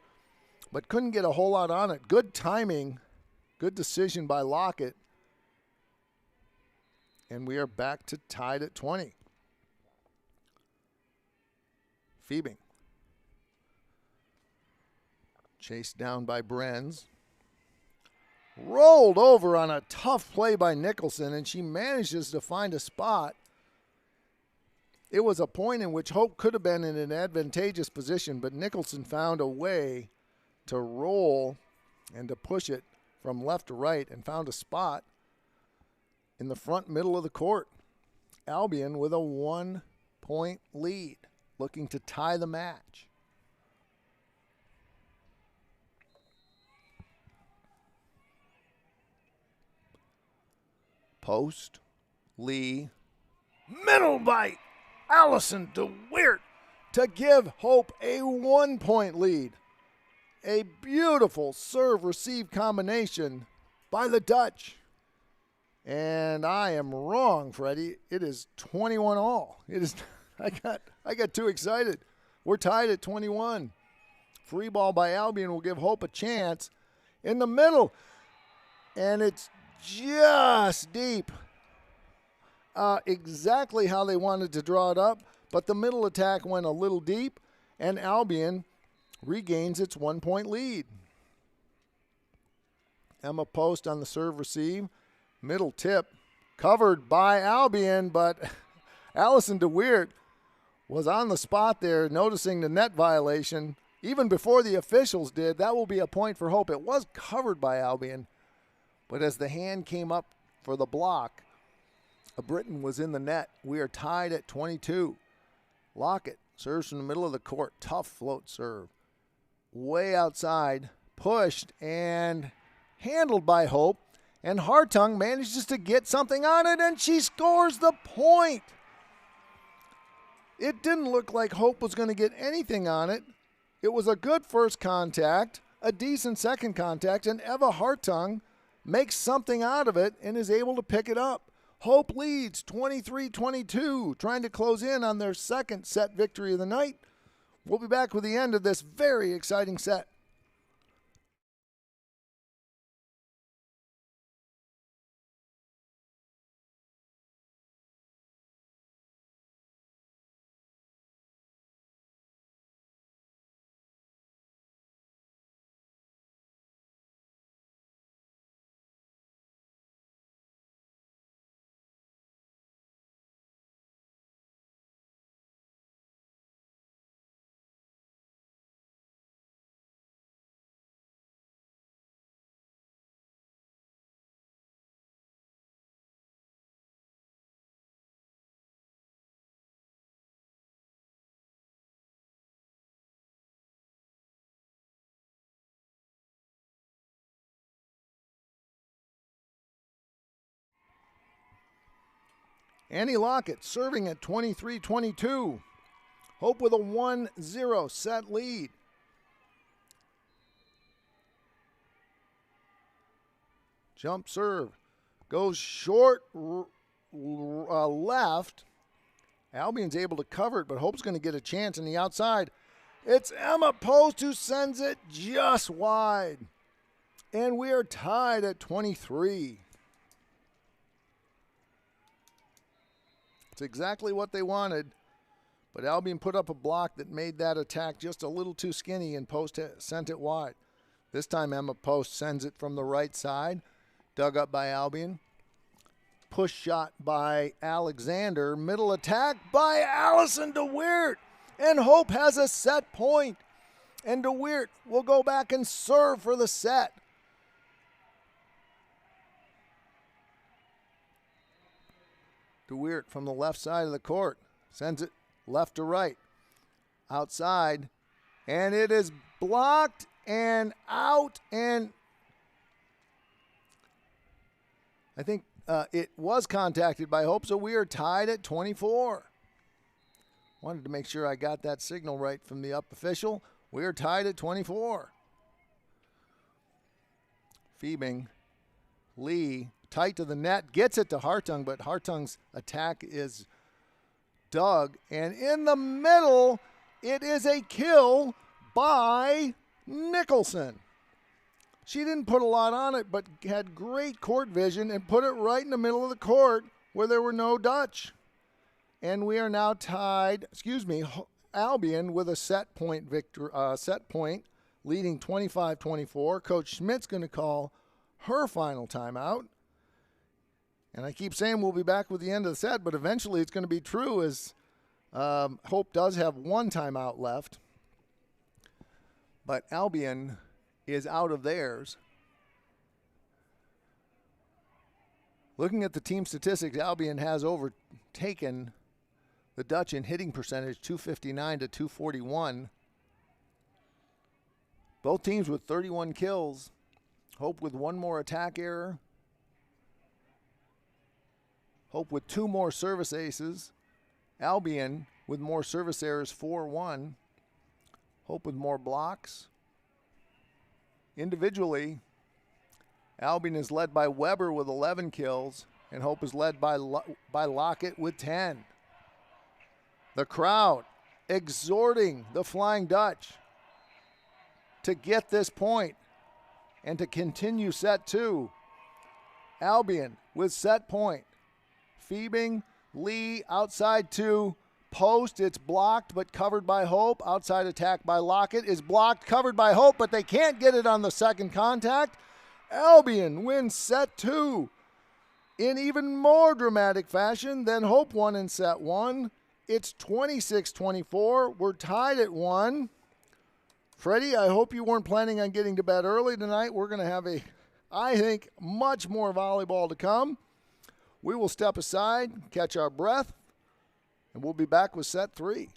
but couldn't get a whole lot on it. Good timing, good decision by Lockett. And we are back to tied at 20. Phoebing. Chased down by Brenz. Rolled over on a tough play by Nicholson, and she manages to find a spot. It was a point in which Hope could have been in an advantageous position, but Nicholson found a way to roll and to push it from left to right and found a spot in the front middle of the court. Albion with a 1-point lead, looking to tie the match. Post, Lee, middle by Allison DeWeert to give Hope a 1-point lead. A beautiful serve-receive combination by the Dutch. And I am wrong, Freddie. It is 21 all. It is. I got too excited. We're tied at 21. Free ball by Albion will give Hope a chance in the middle. And it's just deep. Exactly how they wanted to draw it up, but the middle attack went a little deep, and Albion regains its 1-point lead. Emma Post on the serve receive. Middle tip covered by Albion, but Allison DeWeert was on the spot there noticing the net violation even before the officials did. That will be a point for Hope. It was covered by Albion, but as the hand came up for the block, a Briton was in the net. We are tied at 22. Lockett serves from the middle of the court. Tough float serve. Way outside, pushed and handled by Hope, and Hartung manages to get something on it, and she scores the point. It didn't look like Hope was going to get anything on it. It was a good first contact, a decent second contact, and Eva Hartung makes something out of it and is able to pick it up. Hope leads 23-22, trying to close in on their second set victory of the night. We'll be back with the end of this very exciting set. Annie Lockett serving at 23-22. Hope with a 1-0 set lead. Jump serve. Goes short left. Albion's able to cover it, but Hope's going to get a chance on the outside. It's Emma Post who sends it just wide. And we are tied at 23. It's exactly what they wanted, but Albion put up a block that made that attack just a little too skinny, and Post sent it wide. This time Emma Post sends it from the right side, dug up by Albion. Push shot by Alexander. Middle attack by Allison DeWeert. And Hope has a set point. And DeWeert will go back and serve for the set. DeWeert from the left side of the court. Sends it left to right. Outside. And it is blocked and out. And I think it was contacted by Hope, so we are tied at 24. Wanted to make sure I got that signal right from the up official. We are tied at 24. Fiebing, Lee, tight to the net, gets it to Hartung, but Hartung's attack is dug. And in the middle, it is a kill by Nicholson. She didn't put a lot on it, but had great court vision and put it right in the middle of the court where there were no Dutch. And we are now tied, Albion with a set point leading 25-24. Coach Schmidt's going to call her final timeout. And I keep saying we'll be back with the end of the set, but eventually it's going to be true, as Hope does have one timeout left. But Albion is out of theirs. Looking at the team statistics, Albion has overtaken the Dutch in hitting percentage, 259 to 241. Both teams with 31 kills. Hope with one more attack error. Hope with two more service aces. Albion with more service errors, 4-1. Hope with more blocks. Individually, Albion is led by Weber with 11 kills, and Hope is led by Lockett with 10. The crowd exhorting the Flying Dutch to get this point and to continue set two. Albion with set point. Fiebing, Lee outside two. Post, it's blocked but covered by Hope. Outside attack by Lockett is blocked, covered by Hope, but they can't get it on the second contact. Albion wins set two in even more dramatic fashion than Hope won in set one. It's 26-24. We're tied at 1. Freddie, I hope you weren't planning on getting to bed early tonight. We're going to have I think, much more volleyball to come. We will step aside, catch our breath, and we'll be back with set 3.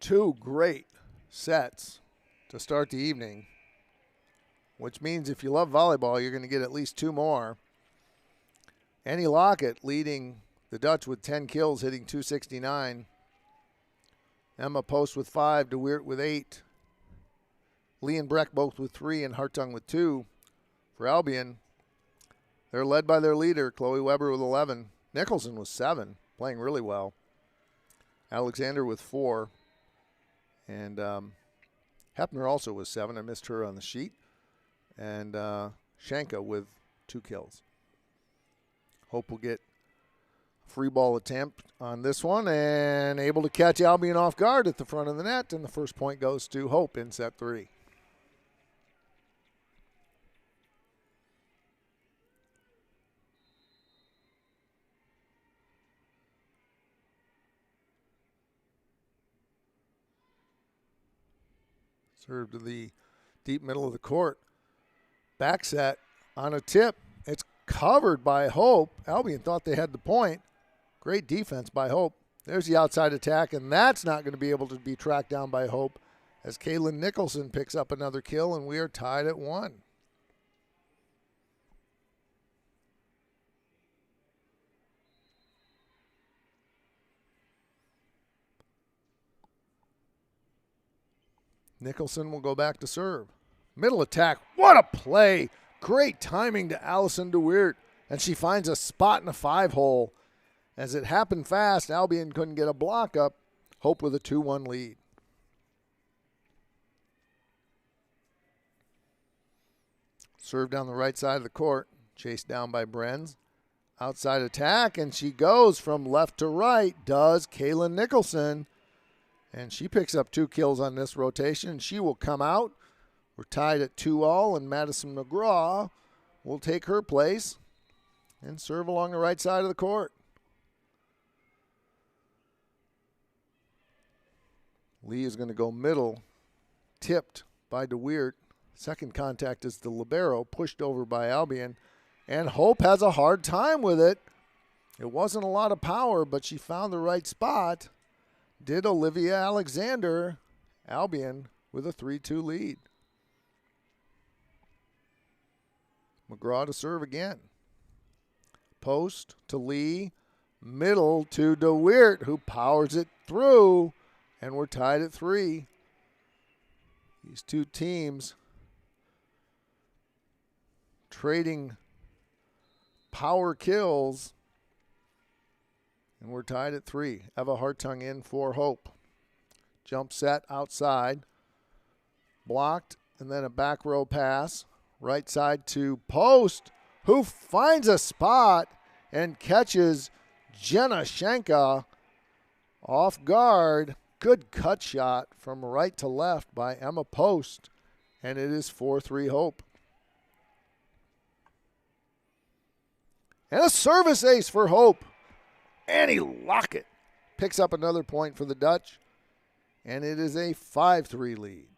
2 great sets to start the evening, which means if you love volleyball, you're going to get at least 2 more. Annie Lockett leading the Dutch with 10 kills, hitting .269. Emma Post with 5, De Weert with 8. Lee and Breck both with 3, and Hartung with 2. For Albion, they're led by their leader, Chloe Weber with 11. Nicholson with 7, playing really well. Alexander with 4. And Hepner also with 7. I missed her on the sheet. And Shanka with 2 kills. Hope will get a free ball attempt on this one and able to catch Albion off guard at the front of the net. And the first point goes to Hope in set 3. Serve to the deep middle of the court. Back set on a tip. It's covered by Hope. Albion thought they had the point. Great defense by Hope. There's the outside attack, and that's not going to be able to be tracked down by Hope as Kaylin Nicholson picks up another kill, and we are tied at 1. Nicholson will go back to serve. Middle attack. What a play. Great timing to Allison De Weert. And she finds a spot in a 5-hole. As it happened fast, Albion couldn't get a block up. Hope with a 2-1 lead. Serve down the right side of the court. Chased down by Brenz. Outside attack, and she goes from left to right. Does Kaylin Nicholson. And she picks up 2 kills on this rotation. She will come out. We're tied at 2-all, and Madison McGraw will take her place and serve along the right side of the court. Lee is going to go middle, tipped by De Weert. Second contact is the libero, pushed over by Albion. And Hope has a hard time with it. It wasn't a lot of power, but she found the right spot. Did Olivia Alexander. Albion with a 3-2 lead. McGraw to serve again. Post to Lee. Middle to De Weert, who powers it through. And we're tied at 3. These two teams trading power kills. And we're tied at 3. Eva Hartung in for Hope. Jump set outside. Blocked, and then a back row pass. Right side to Post, who finds a spot and catches Jenna Shanka off guard. Good cut shot from right to left by Emma Post, and it is 4-3 Hope. And a service ace for Hope. Annie Lockett picks up another point for the Dutch, and it is a 5-3 lead.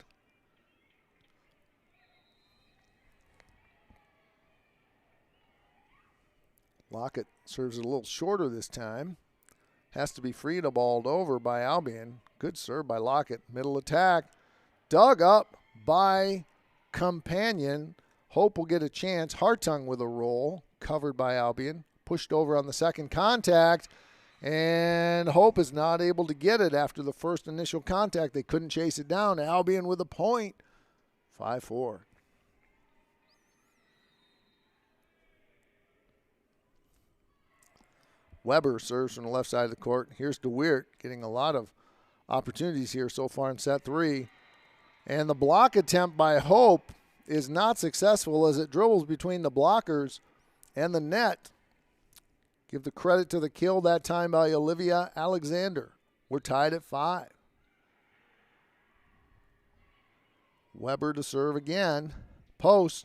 Lockett serves it a little shorter this time. Has to be freed balled over by Albion. Good serve by Lockett. Middle attack. Dug up by Companion. Hope will get a chance. Hartung with a roll. Covered by Albion. Pushed over on the second contact. And Hope is not able to get it after the first initial contact. They couldn't chase it down. Albion with a point. 5-4. Weber serves from the left side of the court. Here's De Weert getting a lot of opportunities here so far in set 3. And the block attempt by Hope is not successful as it dribbles between the blockers and the net. Give the credit to the kill that time by Olivia Alexander. We're tied at 5. Weber to serve again. Post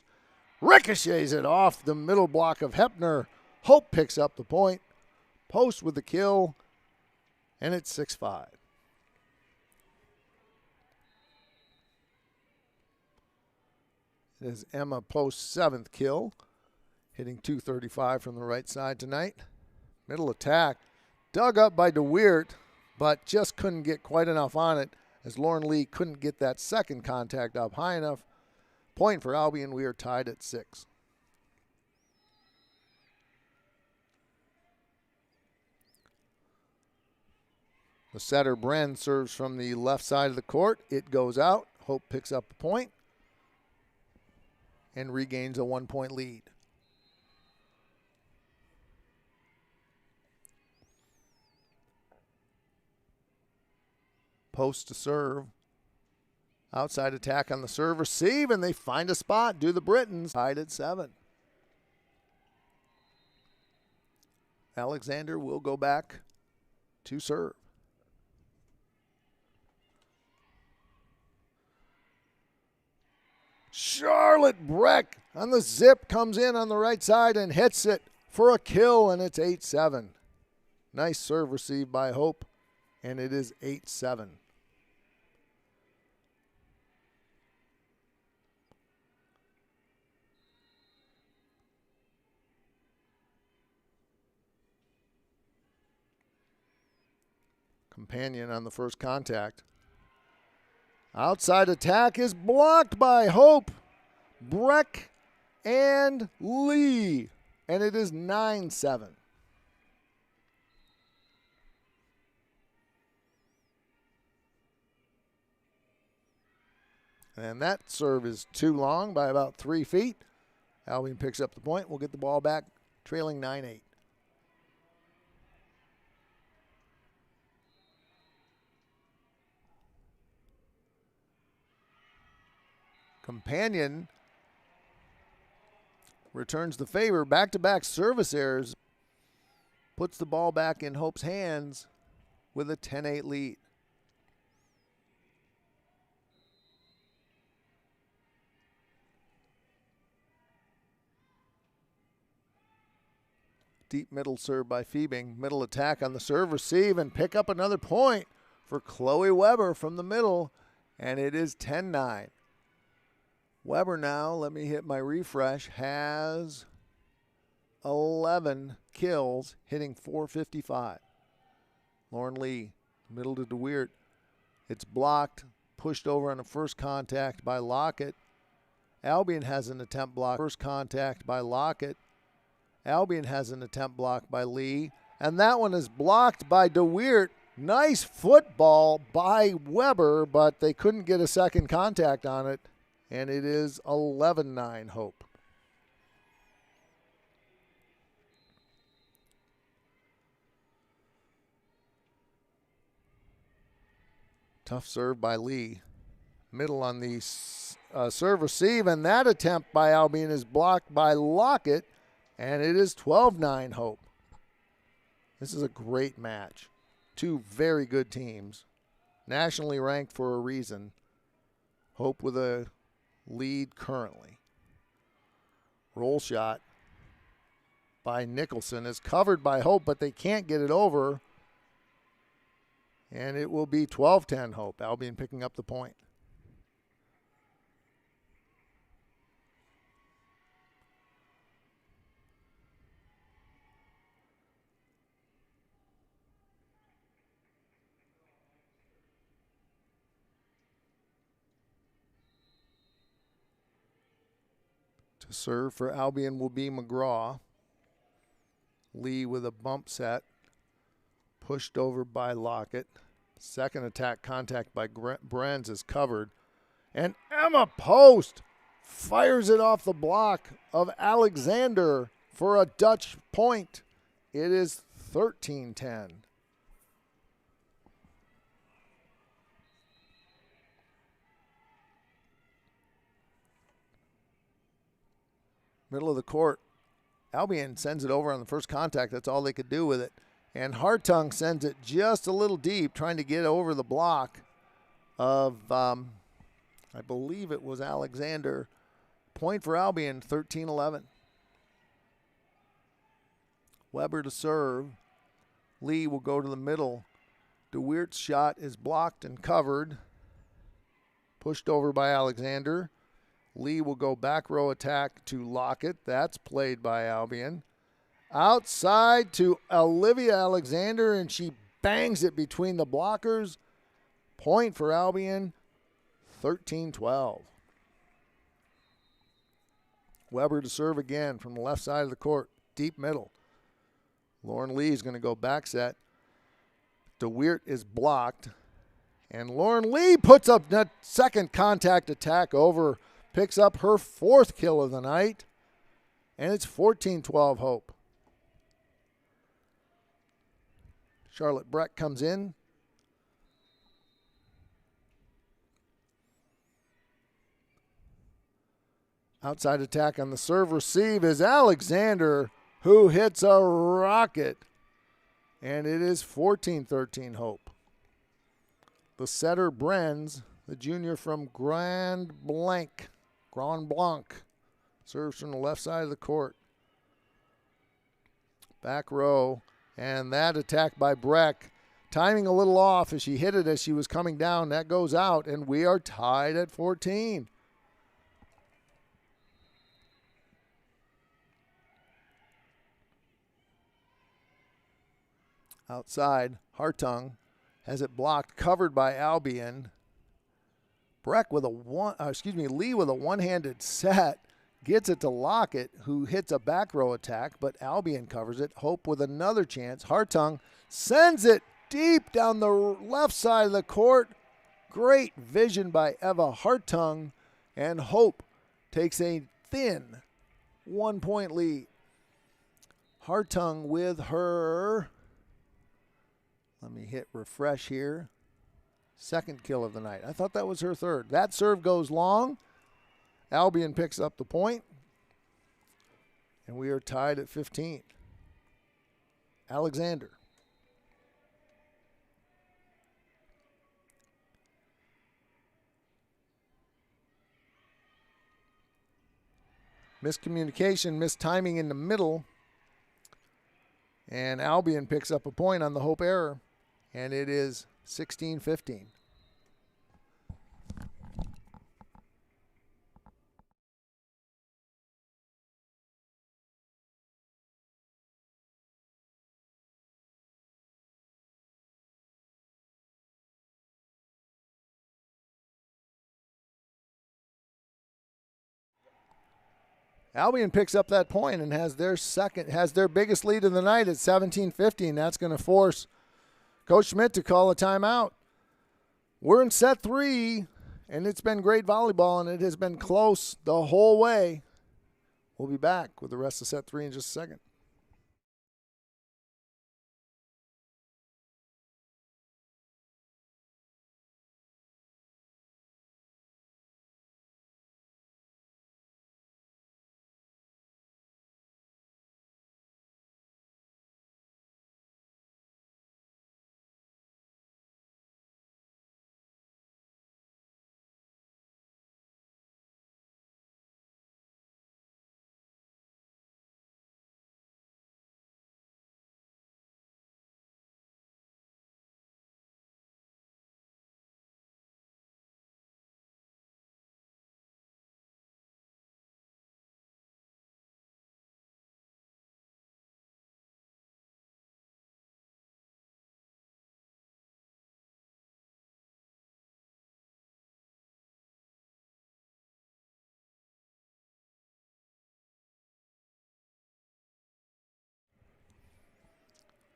ricochets it off the middle block of Hepner. Hope picks up the point. Post with the kill, and it's 6-5. It is Emma Post's 7th kill, hitting .235 from the right side tonight. Middle attack, dug up by De Weert, but just couldn't get quite enough on it. as Lauren Lee couldn't get that second contact up high enough. Point for Albion. We are tied at 6. The setter, Bren, serves from the left side of the court. It goes out. Hope picks up the point and regains a 1-point lead. Post to serve. Outside attack on the serve, receive, and they find a spot. Do the Britons. Tied at 7. Alexander will go back to serve. Charlotte Breck on the zip comes in on the right side and hits it for a kill, and it's 8-7. Nice serve received by Hope, and it is 8-7. Companion on the first contact. Outside attack is blocked by Hope, Breck, and Lee, and it is 9-7. And that serve is too long by about 3 feet. Albion picks up the point. We'll get the ball back, trailing 9-8. Companion returns the favor. Back-to-back service errors. Puts the ball back in Hope's hands with a 10-8 lead. Deep middle serve by Fiebing. Middle attack on the serve, receive, and pick up another point for Chloe Weber from the middle, and it is 10-9. Weber now, let me hit my refresh, has 11 kills, hitting .455. Lauren Lee, middle to DeWeert. It's blocked, pushed over on the first contact by Lockett. Albion has an attempt block. First contact by Lockett. Albion has an attempt block by Lee. And that one is blocked by DeWeert. Nice football by Weber, but they couldn't get a second contact on it. And it is 11-9 Hope. Tough serve by Lee. Middle on the serve receive, and that attempt by Albion is blocked by Lockett, and it is 12-9 Hope. This is a great match. Two very good teams, nationally ranked for a reason. Hope with a lead currently. Roll shot by Nicholson is covered by Hope, but they can't get it over. And it will be 12-10 Hope. Albion picking up the point. To serve for Albion will be McGraw. Lee with a bump set. Pushed over by Lockett. Second attack contact by Brenz is covered. And Emma Post fires it off the block of Alexander for a Dutch point. It is 13-10. Middle of the court. Albion sends it over on the first contact. That's all they could do with it. And Hartung sends it just a little deep, trying to get over the block of, I believe it was Alexander. Point for Albion, 13-11. Weber to serve. Lee will go to the middle. DeWeert's shot is blocked and covered. Pushed over by Alexander. Lee will go back row attack to Lockett. That's played by Albion. Outside to Olivia Alexander, and she bangs it between the blockers. Point for Albion, 13-12. Weber to serve again from the left side of the court, deep middle. Lauren Lee is going to go back set. DeWeert is blocked. And Lauren Lee puts up that second contact attack over, picks up her 4th kill of the night. And it's 14-12 Hope. Charlotte Breck comes in. Outside attack on the serve receive is Alexander, who hits a rocket. And it is 14-13 Hope. The setter Brenz, the junior from Grand Blanc, serves from the left side of the court. Back row, and that attack by Breck, timing a little off as she hit it as she was coming down. That goes out, and we are tied at 14. Outside, Hartung has it blocked, covered by Albion. Lee with a one-handed set, gets it to Lockett, who hits a back row attack, but Albion covers it. Hope with another chance. Hartung sends it deep down the left side of the court. Great vision by Eva Hartung, and Hope takes a thin 1-point lead. Hartung with her, let me hit refresh here, 2nd kill of the night. I thought that was her 3rd. That serve goes long. Albion picks up the point, and we are tied at 15. Alexander. Miscommunication, mistiming in the middle, and Albion picks up a point on the Hope error, and it is 16-15. Albion picks up that point and has their biggest lead of the night at 17-15. That's going to force Coach Schmidt to call a timeout. We're in set 3, and it's been great volleyball, and it has been close the whole way. We'll be back with the rest of set 3 in just a second.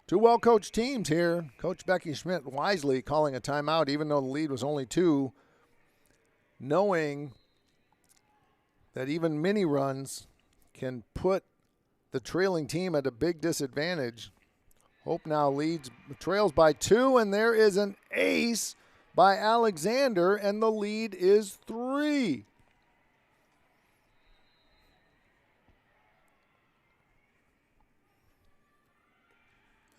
Two well-coached teams here. Coach Becky Schmidt wisely calling a timeout even though the lead was only 2, knowing that even mini runs can put the trailing team at a big disadvantage. Hope now trails by 2, and there is an ace by Alexander, and the lead is 3.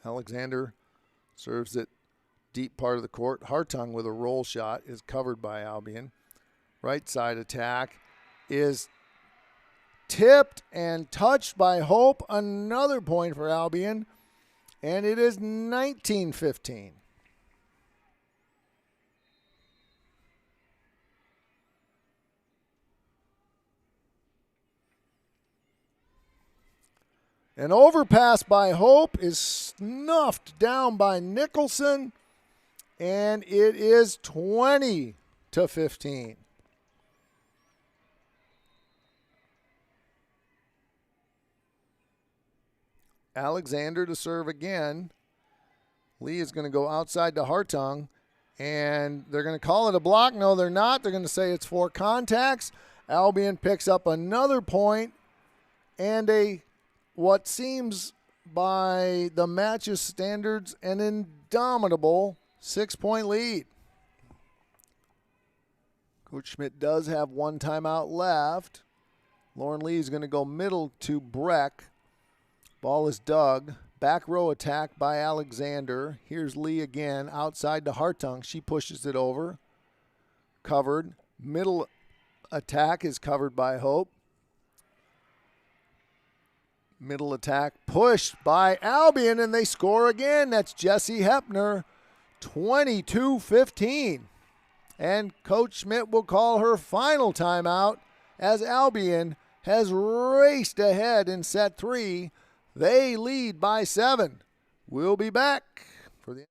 Alexander serves it deep part of the court. Hartung with a roll shot is covered by Albion. Right side attack is tipped and touched by Hope. Another point for Albion, and it is 19-15. An overpass by Hope is snuffed down by Nicholson, and it is 20-15. Alexander to serve again. Lee is going to go outside to Hartung, and they're going to call it a block. No, they're not. They're going to say it's 4 contacts. Albion picks up another point and what seems by the match's standards an indomitable 6-point lead. Coach Schmidt does have 1 timeout left. Lauren Lee is going to go middle to Breck. Ball is dug. Back row attack by Alexander. Here's Lee again, outside to Hartung. She pushes it over. Covered. Middle attack is covered by Hope. Middle attack pushed by Albion, and they score again. That's Jessie Hepner, 22-15. And Coach Schmidt will call her final timeout as Albion has raced ahead in set 3. They lead by 7. We'll be back for the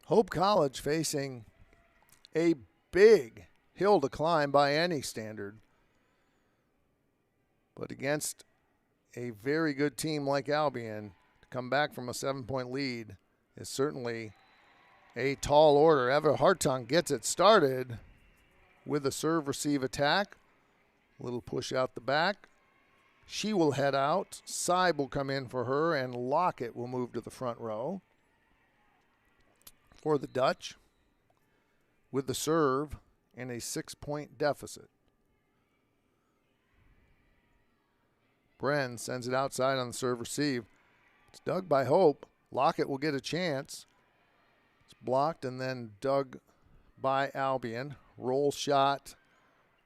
Hope College facing a big hill to climb by any standard. But against a very good team like Albion, to come back from a 7-point lead is certainly a tall order. Eva Hartung gets it started with a serve-receive attack. A little push out the back. She will head out. Seib will come in for her, and Lockett will move to the front row for the Dutch with the serve and a 6-point deficit. Bren sends it outside on the serve receive. It's dug by Hope. Lockett will get a chance. It's blocked and then dug by Albion. Roll shot,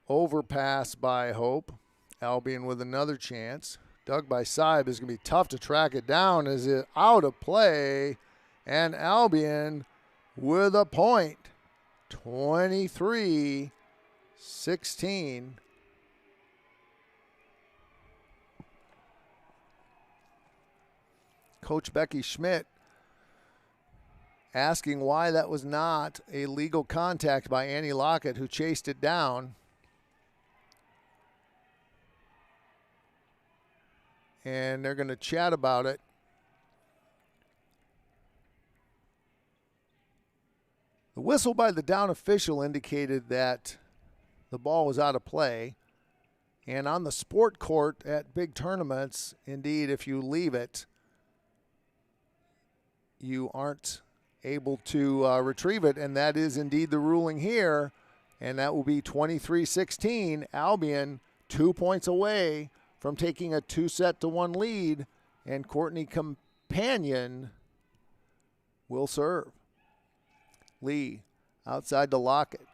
overpass by Hope. Albion with another chance. Dug by Seib is going to be tough to track it down as it out of play. And Albion with a point, 23-16. Coach Becky Schmidt asking why that was not a legal contact by Annie Lockett, who chased it down. And they're going to chat about it. The whistle by the down official indicated that the ball was out of play. And on the sport court at big tournaments, indeed, if you leave it, you aren't able to retrieve it. And that is indeed the ruling here. And that will be 23-16. Albion 2 points away from taking a 2-1 lead. And Courtney Companion will serve. Lee outside to Lockett.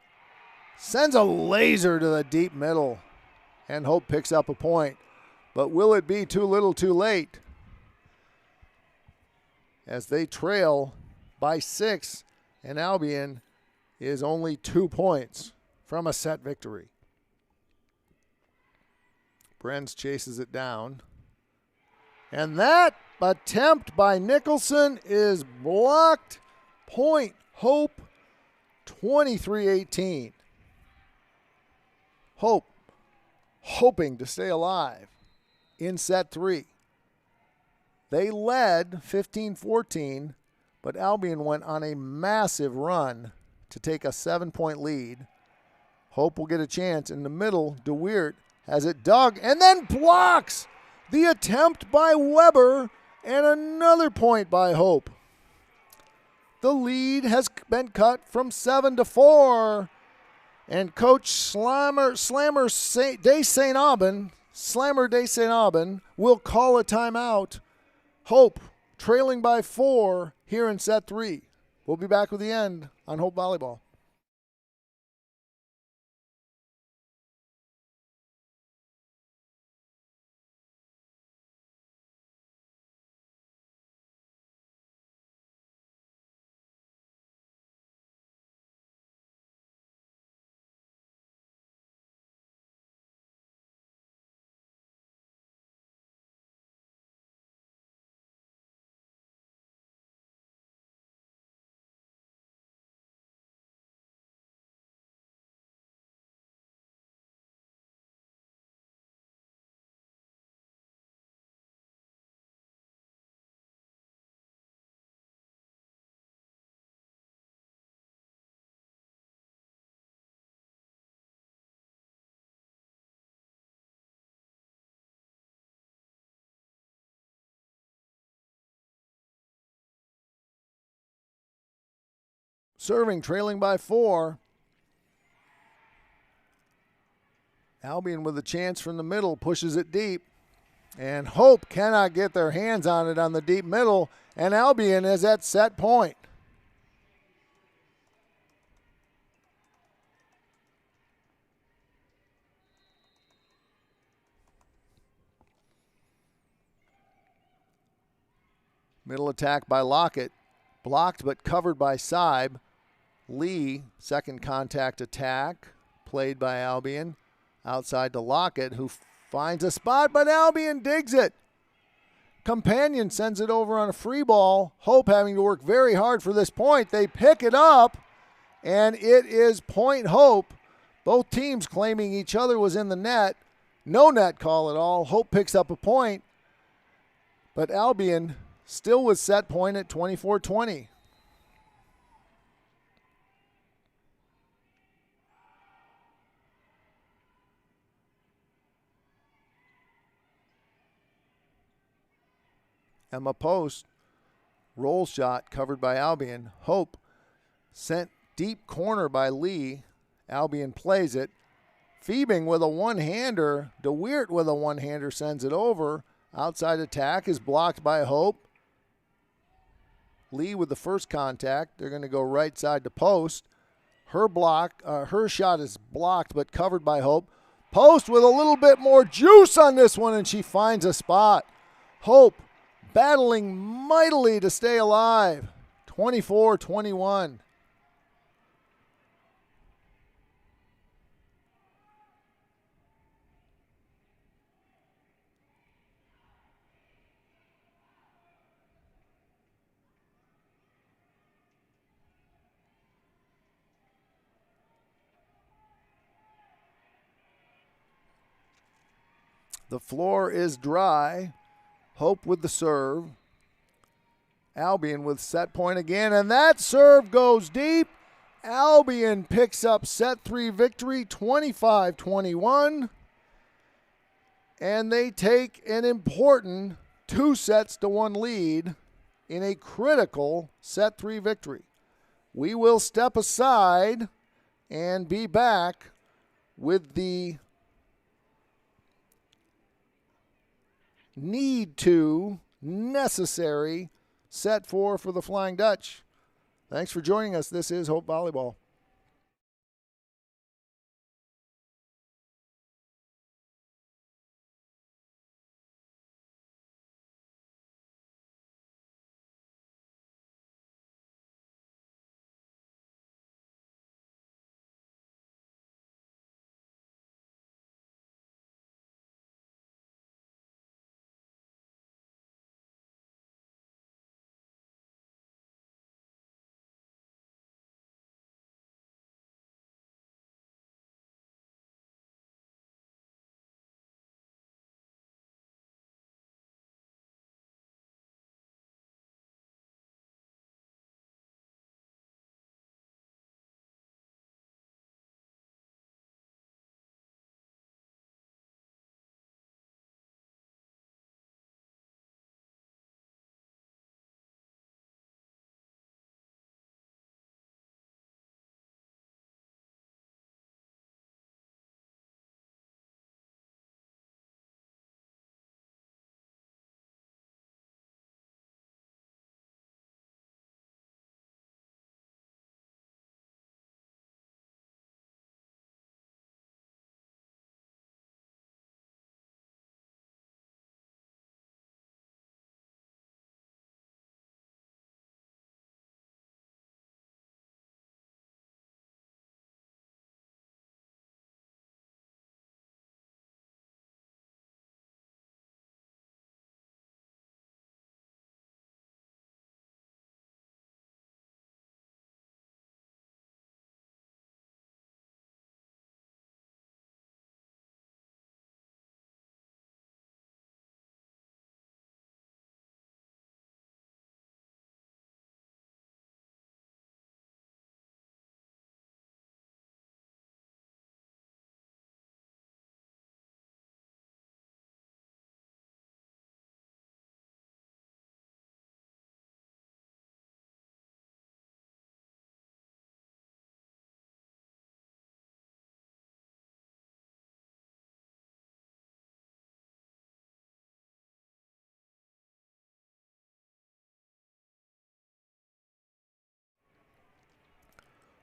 Sends a laser to the deep middle. And Hope picks up a point. But will it be too little too late? As they trail by 6, and Albion is only 2 points from a set victory. Brenz chases it down. And that attempt by Nicholson is blocked. Point Hope, 23-18. Hope hoping to stay alive in set 3. They led 15-14, but Albion went on a massive run to take a 7-point lead. Hope will get a chance. In the middle, DeWeert has it dug and then blocks the attempt by Weber, and another point by Hope. The lead has been cut from 7-4, and Coach Slammer de St. Aubin will call a timeout. Hope trailing by 4 here in set 3. We'll be back with the end on Hope Volleyball. Serving, trailing by 4. Albion with a chance from the middle, pushes it deep. And Hope cannot get their hands on it on the deep middle, and Albion is at set point. Middle attack by Lockett. Blocked but covered by Seib. Lee, second contact attack, played by Albion. Outside to Lockett, who finds a spot, but Albion digs it. Companion sends it over on a free ball. Hope having to work very hard for this point. They pick it up, and it is point Hope. Both teams claiming each other was in the net. No net call at all. Hope picks up a point, but Albion still with set point at 24-20. Emma Post, roll shot covered by Albion. Hope sent deep corner by Lee. Albion plays it. Fiebing with a one-hander. DeWeert with a one-hander sends it over. Outside attack is blocked by Hope. Lee with the first contact. They're going to go right side to Post. Her shot is blocked but covered by Hope. Post with a little bit more juice on this one, and she finds a spot. Hope battling mightily to stay alive. 24-21. The floor is dry. Hope with the serve. Albion with set point again, and that serve goes deep. Albion picks up set 3 victory, 25-21. And they take an important 2-1 lead in a critical set 3 victory. We will step aside and be back with the necessary set 4 for the Flying Dutch. Thanks for joining us. This is Hope Volleyball.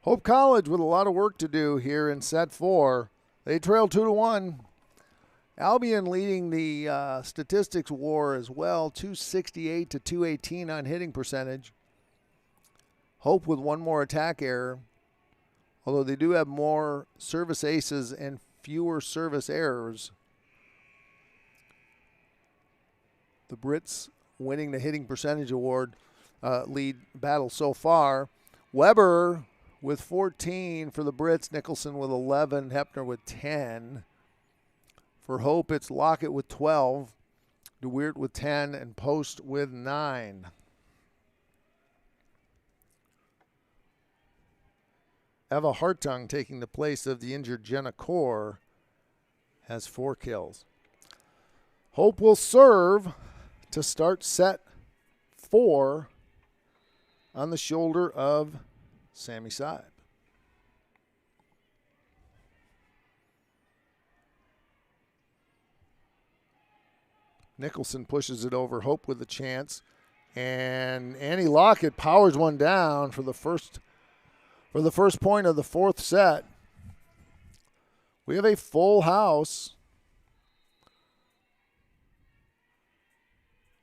Hope College with a lot of work to do here in set 4. They trail 2-1. Albion leading the statistics war as well, 268 to 218 on hitting percentage. Hope with one more attack error, although they do have more service aces and fewer service errors. The Brits winning the hitting percentage award lead battle so far. Weber with 14 for the Brits, Nicholson with 11, Hepner with 10. For Hope, it's Lockett with 12, DeWeert with 10, and Post with 9. Eva Hartung, taking the place of the injured Jenna Core, has 4 kills. Hope will serve to start set 4 on the shoulder of Sammy Seib. Nicholson pushes it over. Hope with a chance. And Annie Lockett powers one down for the first point of the 4th set. We have a full house.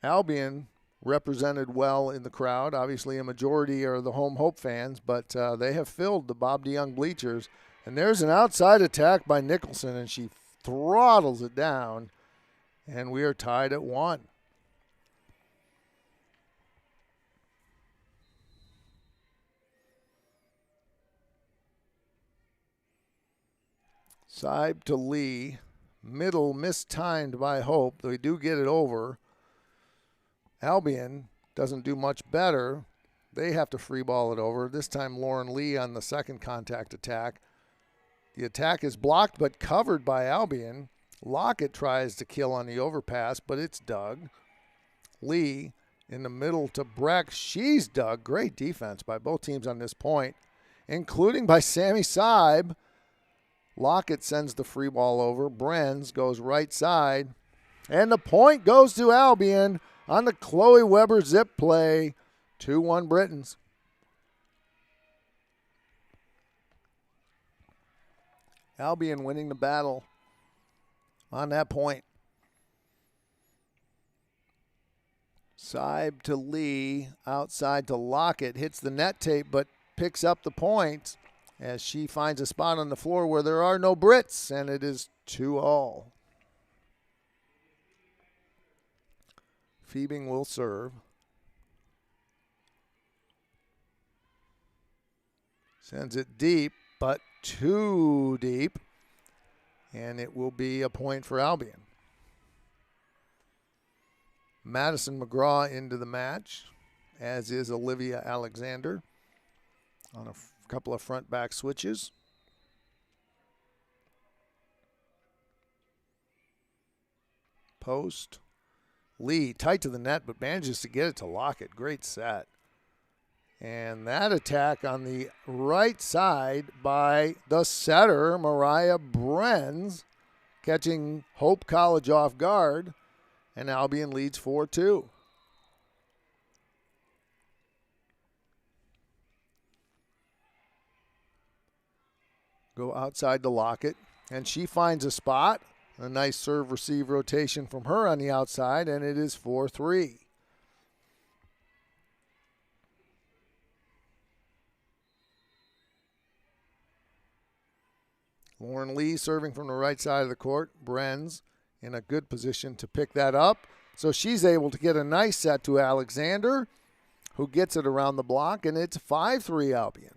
Albion represented well in the crowd. Obviously, a majority are the home Hope fans, but they have filled the Bob DeYoung bleachers. And there's an outside attack by Nicholson, and she throttles it down. And we are tied at 1. Seib to Lee. Middle mistimed by Hope. They do get it over. Albion doesn't do much better. They have to free ball it over. This time Lauren Lee on the second contact attack. The attack is blocked but covered by Albion. Lockett tries to kill on the overpass, but it's dug. Lee in the middle to Breck. She's dug. Great defense by both teams on this point, including by Sammy Seib. Lockett sends the free ball over. Brenz goes right side. And the point goes to Albion on the Chloe Weber zip play. 2-1 Britons. Albion winning the battle on that point. Seib to Lee, outside to Lockett, hits the net tape but picks up the point as she finds a spot on the floor where there are no Brits, and it is 2-all. Fiebing will serve. Sends it deep, but too deep. And it will be a point for Albion. Madison McGraw into the match, as is Olivia Alexander on a couple of front-back switches. Post. Lee tight to the net, but manages to get it to Lockett. Great set. And that attack on the right side by the setter, Mariah Brenz, catching Hope College off guard, and Albion leads 4-2. Go outside to Lockett, and she finds a spot. A nice serve-receive rotation from her on the outside, and it is 4-3. Lauren Lee serving from the right side of the court. Brenz in a good position to pick that up. So she's able to get a nice set to Alexander, who gets it around the block, and it's 5-3 Albion.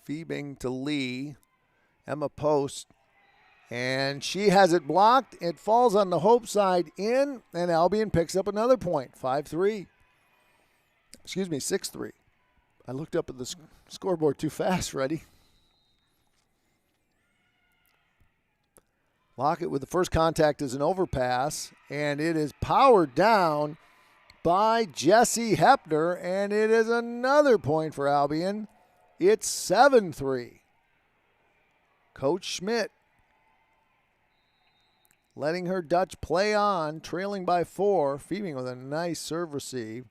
Fiebing to Lee. Emma Post. And she has it blocked. It falls on the Hope side in, and Albion picks up another point, 5-3. Excuse me, 6-3. I looked up at the scoreboard too fast, Freddie. Lockett with the first contact is an overpass, and it is powered down by Jessie Hepner, and it is another point for Albion. It's 7-3. Coach Schmidt letting her Dutch play on, trailing by 4. Phoebe with a nice serve receive.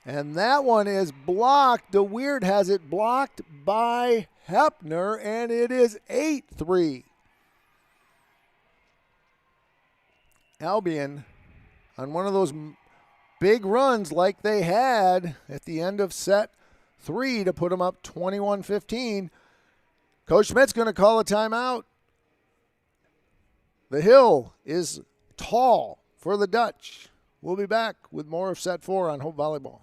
And that one is blocked. DeWeert has it blocked by Hepner, and it is 8-3. Albion on one of those big runs like they had at the end of set 3 to put them up 21-15. Coach Schmidt's going to call a timeout. The hill is tall for the Dutch. We'll be back with more of set 4 on Hope Volleyball.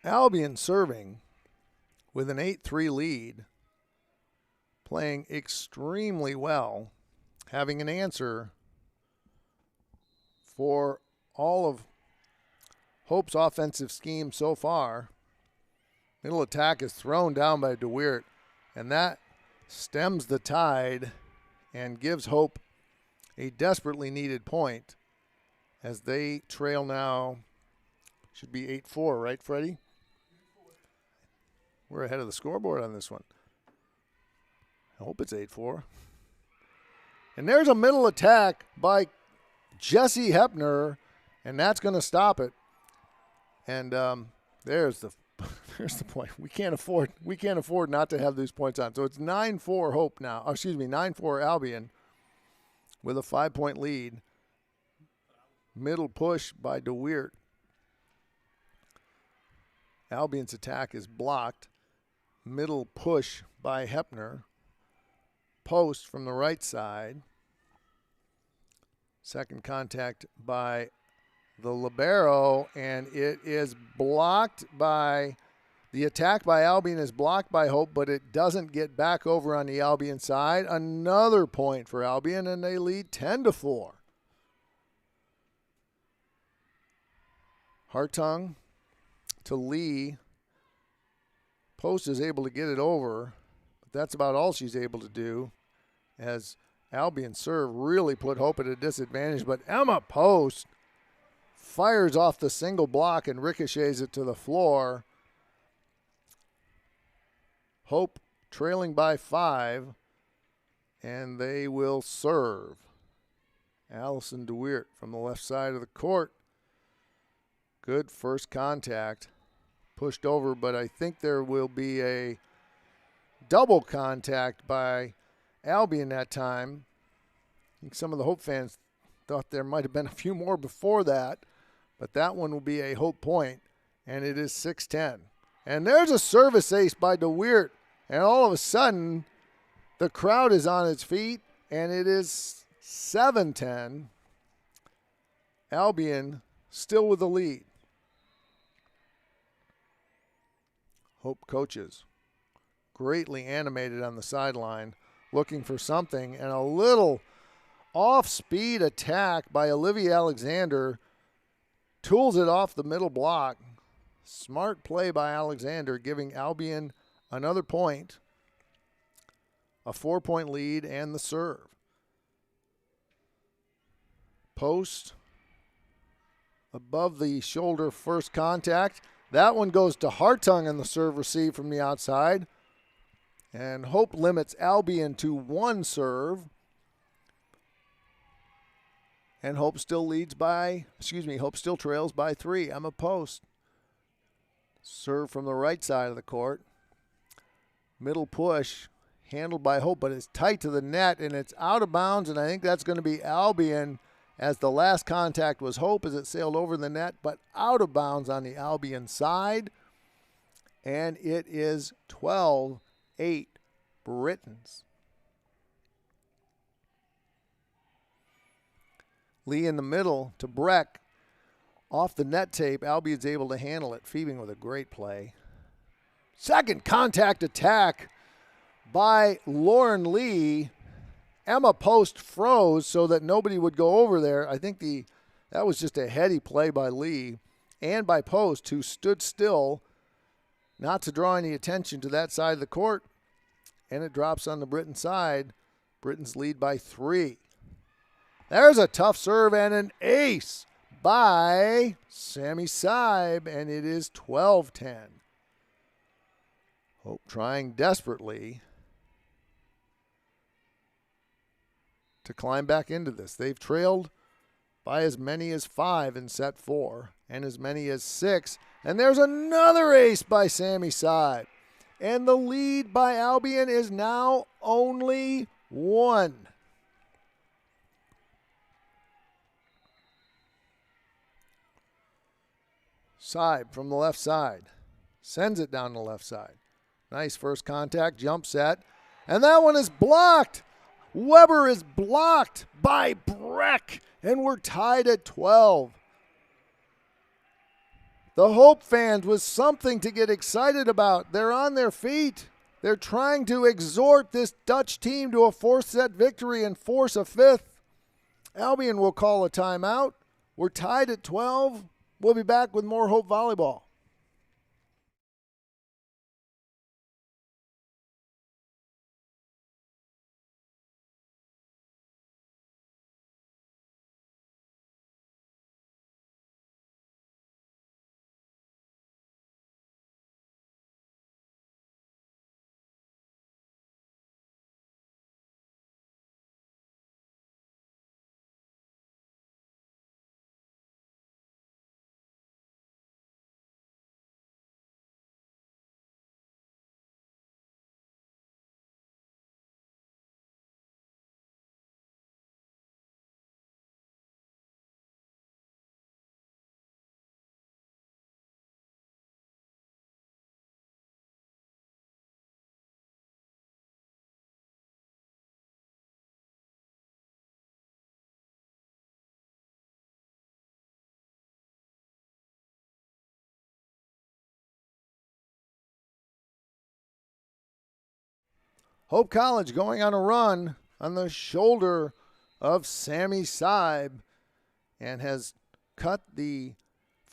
Albion serving with an 8-3 lead, playing extremely well, having an answer for all of Hope's offensive scheme so far. Middle attack is thrown down by DeWeert, and that stems the tide and gives Hope a desperately needed point as they trail now. Should be 8-4, right, Freddie? We're ahead of the scoreboard on this one. I hope it's 8-4. And there's a middle attack by Jesse Hepner, and that's going to stop it. And there's the point. We can't afford not to have these points on. So it's 9-4 Hope now. Oh, excuse me, 9-4 Albion with a 5-point lead. Middle push by DeWeert. Albion's attack is blocked. Middle push by Hepner. Post from the right side. Second contact by the libero, and it is blocked by, the attack by Albion is blocked by Hope, but it doesn't get back over on the Albion side. Another point for Albion, and they lead 10-4. Hartung to Lee. Post is able to get it over, but that's about all she's able to do, as Albion serve really put Hope at a disadvantage. But Emma Post fires off the single block and ricochets it to the floor. Hope trailing by 5, and they will serve. Allison DeWeert from the left side of the court. Good first contact. Pushed over, but I think there will be a double contact by Albion that time. I think some of the Hope fans thought there might have been a few more before that, but that one will be a Hope point, and it is 6-10. And there's a service ace by DeWeert, and all of a sudden the crowd is on its feet, and it is 7-10. Albion still with the lead. Hope coaches greatly animated on the sideline, looking for something, and a little off-speed attack by Olivia Alexander tools it off the middle block. Smart play by Alexander, giving Albion another point, a 4-point lead, and the serve. Post above the shoulder first contact. That one goes to Hartung in the serve receive from the outside. And Hope limits Albion to 1 serve. And Hope still trails by 3. Emma Post. Serve from the right side of the court. Middle push handled by Hope, but it's tight to the net and it's out of bounds, and I think that's going to be Albion, as the last contact was Hope as it sailed over the net, but out of bounds on the Albion side. And it is 12-8 Britons. Lee in the middle to Breck. Off the net tape, Albion's able to handle it. Phoebing with a great play. Second contact attack by Lauren Lee. Emma Post froze so that nobody would go over there. I think that was just a heady play by Lee and by Post, who stood still not to draw any attention to that side of the court. And it drops on the Britain side. Britain's lead by 3. There's a tough serve and an ace by Sammy Seib, and it is 12-10. Hope trying desperately to climb back into this. They've trailed by as many as 5 in set 4 and as many as 6. And there's another ace by Sammy Seib. And the lead by Albion is now only 1. Seib from the left side. Sends it down the left side. Nice first contact, jump set. And that one is blocked. Weber is blocked by Breck. And we're tied at 12. The Hope fans was something to get excited about. They're on their feet. They're trying to exhort this Dutch team to a 4th set victory and force a 5th. Albion will call a timeout. We're tied at 12. We'll be back with more Hope Volleyball. Hope College going on a run on the shoulder of Sammy Seib and has cut the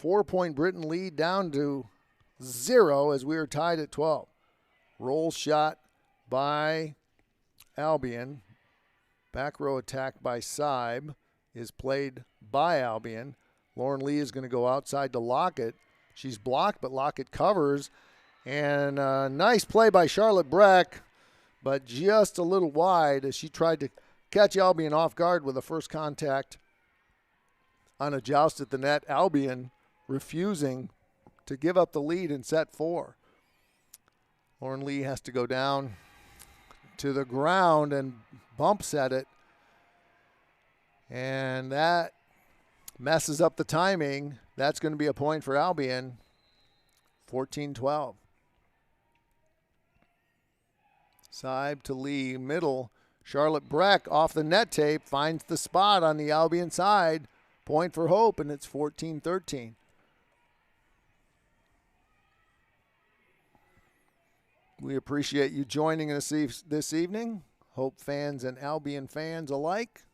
4-point Britain lead down to 0 as we are tied at 12. Roll shot by Albion. Back row attack by Seib is played by Albion. Lauren Lee is going to go outside to Lockett. She's blocked, but Lockett covers. And a nice play by Charlotte Breck, but just a little wide as she tried to catch Albion off guard with a first contact on a joust at the net. Albion refusing to give up the lead in set 4. Lauren Lee has to go down to the ground and bump set it. And that messes up the timing. That's going to be a point for Albion. 14-12. Seib to Lee, middle. Charlotte Breck off the net tape finds the spot on the Albion side. Point for Hope, and it's 14-13. We appreciate you joining us this evening, Hope fans and Albion fans alike,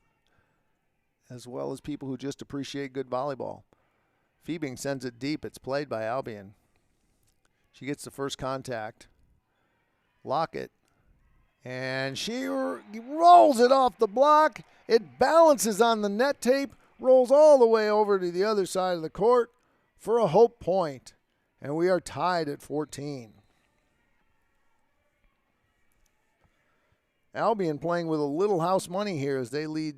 as well as people who just appreciate good volleyball. Phoebing sends it deep. It's played by Albion. She gets the first contact. Lockett. And she rolls it off the block. It balances on the net tape, rolls all the way over to the other side of the court for a Hope point. And we are tied at 14. Albion playing with a little house money here as they lead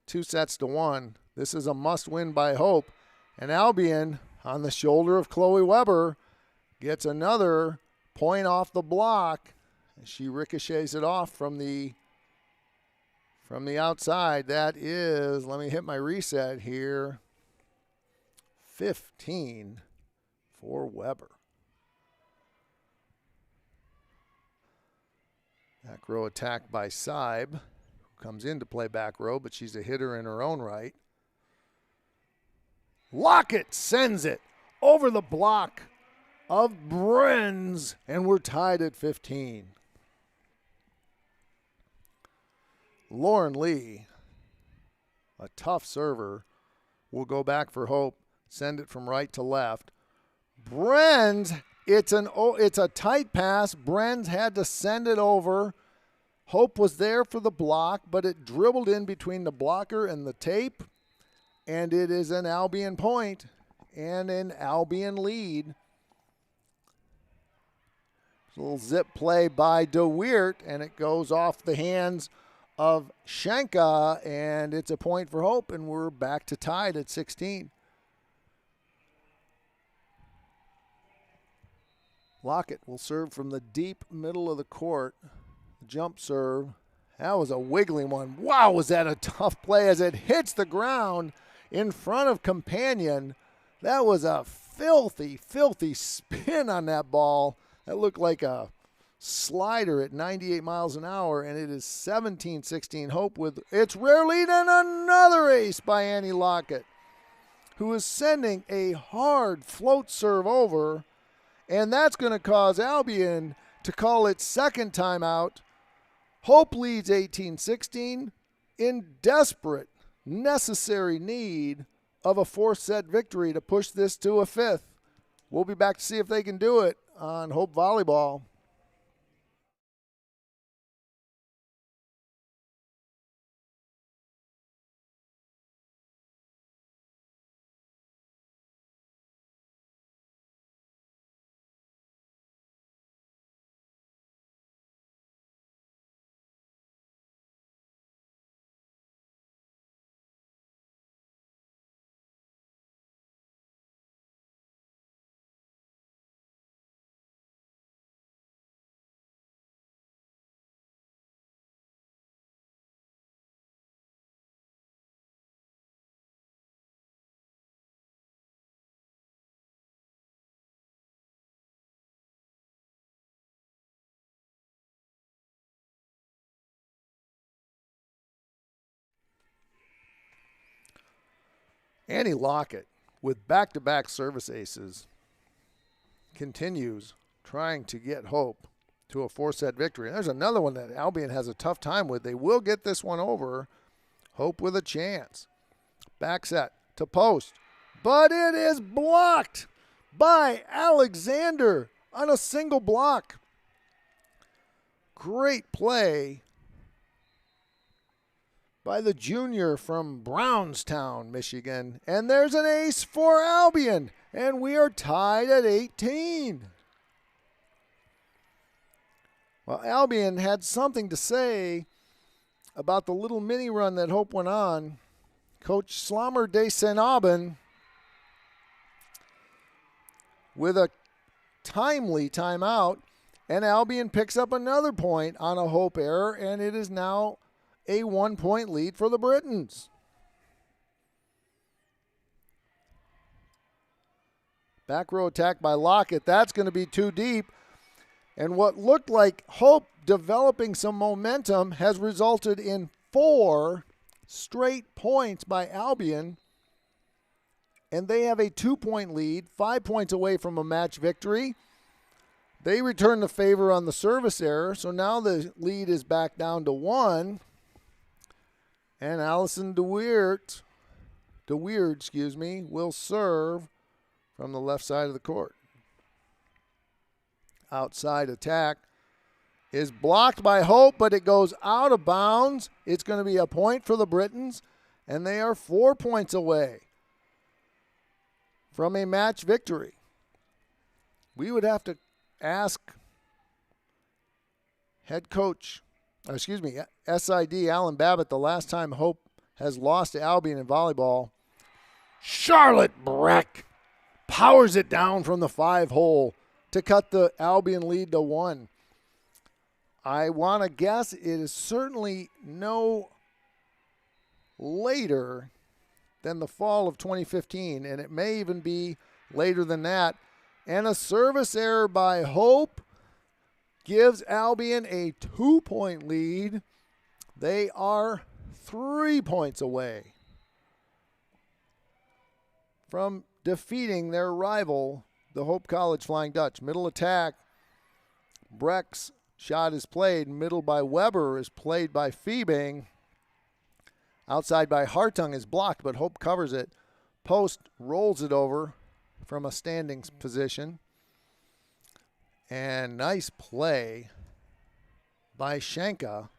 2-1. This is a must-win by Hope. And Albion, on the shoulder of Chloe Weber, gets another point off the block. She ricochets it off from the outside. That is, let me hit my reset here, 15 for Weber. Back row attack by Seib. comes in to play back row, but she's a hitter in her own right. Lockett sends it over the block of Brenz, and we're tied at 15. Lauren Lee, a tough server, will go back for Hope, send it from right to left. Brenz, it's a tight pass. Brenz had to send it over. Hope was there for the block, but it dribbled in between the blocker and the tape, and it is an Albion point and an Albion lead. A little zip play by DeWeert, and it goes off the hands of Schenka, and it's a point for Hope, and we're back to tied at 16. Lockett will serve from the deep middle of the court. Jump serve. That was a wiggly one. Wow, was that a tough play as it hits the ground in front of Companion. That was a filthy, filthy spin on that ball. That looked like a slider at 98 miles an hour, and it is 17-16 Hope with its rear lead and another ace by Annie Lockett, who is sending a hard float serve over, and that's going to cause Albion to call its second timeout. Hope leads 18-16 in desperate, necessary need of a fourth-set victory to push this to a fifth. We'll be back to see if they can do it on Hope Volleyball. Annie Lockett, with back-to-back service aces, continues trying to get Hope to a four-set victory. And there's another one that Albion has a tough time with. They will get this one over. Hope with a chance. Back set to post. But it is blocked by Alexander on a single block. Great play by the junior from Brownstown, Michigan. And there's an ace for Albion, and we are tied at 18. Well, Albion had something to say about the little mini run that Hope went on. Coach Slammer de Saint-Aubin with a timely timeout, and Albion picks up another point on a Hope error, and it is now a 1-point lead for the Britons. Back row attack by Lockett. That's going to be too deep. And what looked like Hope developing some momentum has resulted in 4 straight points by Albion. And they have a 2-point lead, 5 points away from a match victory. They return the favor on the service error. So now the lead is back down to 1. And Allison DeWeert, will serve from the left side of the court. Outside attack is blocked by Hope, but it goes out of bounds. It's going to be a point for the Britons, and they are 4 points away from a match victory. We would have to ask SID Alan Babbitt the last time Hope has lost to Albion in volleyball. Charlotte Breck powers it down from the 5-hole to cut the Albion lead to 1. I want to guess it is certainly no later than the fall of 2015, and it may even be later than that. And a service error by Hope gives Albion a 2-point lead. They are 3 points away from defeating their rival, the Hope College Flying Dutch. Middle attack. Breck's shot is played. Middle by Weber is played by Fiebing. Outside by Hartung is blocked, but Hope covers it. Post rolls it over from a standing position. And nice play by Schenka.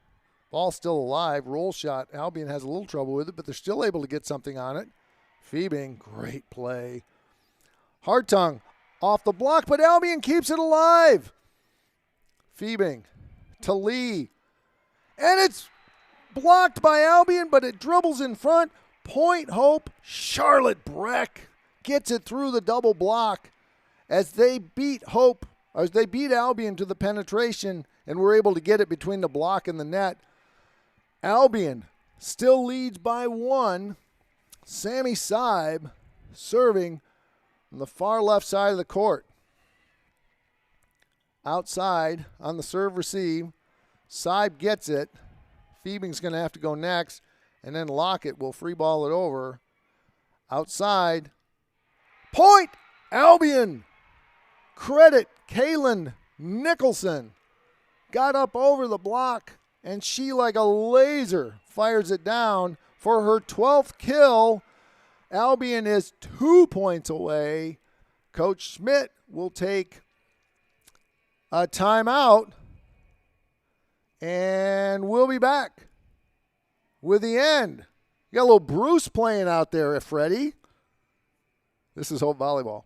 Ball still alive. Roll shot. Albion has a little trouble with it, but they're still able to get something on it. Fiebing, great play. Hartung off the block, but Albion keeps it alive. Fiebing to Lee. And it's blocked by Albion, but it dribbles in front. Point Hope. Charlotte Breck gets it through the double block as they beat Albion to the penetration and were able to get it between the block and the net. Albion still leads by 1. Sammy Seib serving on the far left side of the court. Outside on the serve receive. Seib gets it. Fiebing's going to have to go next, and then Lockett will free ball it over. Outside. Point! Albion! Credit Kaylin Nicholson. Got up over the block, and she, like a laser, fires it down for her 12th kill. Albion is 2 points away. Coach Schmidt will take a timeout, and we'll be back with the end. You got a little Bruce playing out there, Freddie. This is Hope Volleyball.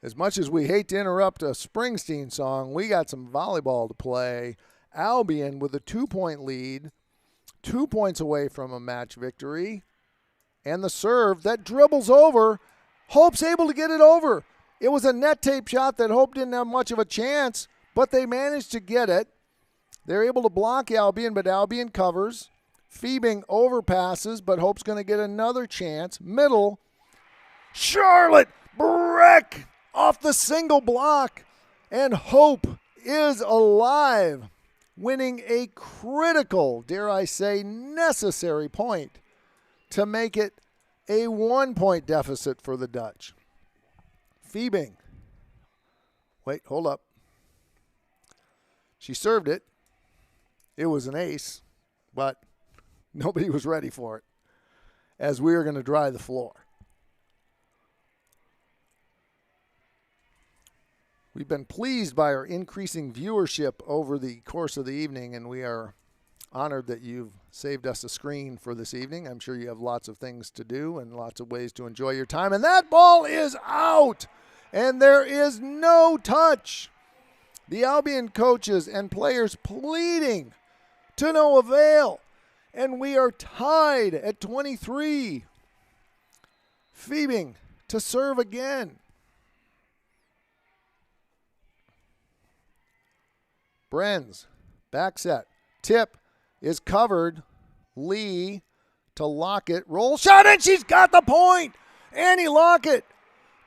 As much as we hate to interrupt a Springsteen song, we got some volleyball to play. Albion with a 2-point lead, 2 points away from a match victory. And the serve that dribbles over, Hope's able to get it over. It was a net tape shot that Hope didn't have much of a chance, but they managed to get it. They're able to block Albion, but Albion covers. Fiebing overpasses, but Hope's going to get another chance. Middle, Charlotte Breck off the single block, and Hope is alive, winning a critical, dare I say, necessary point to make it a 1-point deficit for the Dutch. Fiebing. Wait, hold up. She served it. It was an ace, but nobody was ready for it, as we are going to dry the floor. We've been pleased by our increasing viewership over the course of the evening, and we are honored that you've saved us a screen for this evening. I'm sure you have lots of things to do and lots of ways to enjoy your time. And that ball is out, and there is no touch. The Albion coaches and players pleading to no avail, and we are tied at 23. Fiebing to serve again. Brenz, back set. Tip is covered. Lee to Lockett. Roll shot, and she's got the point. Annie Lockett,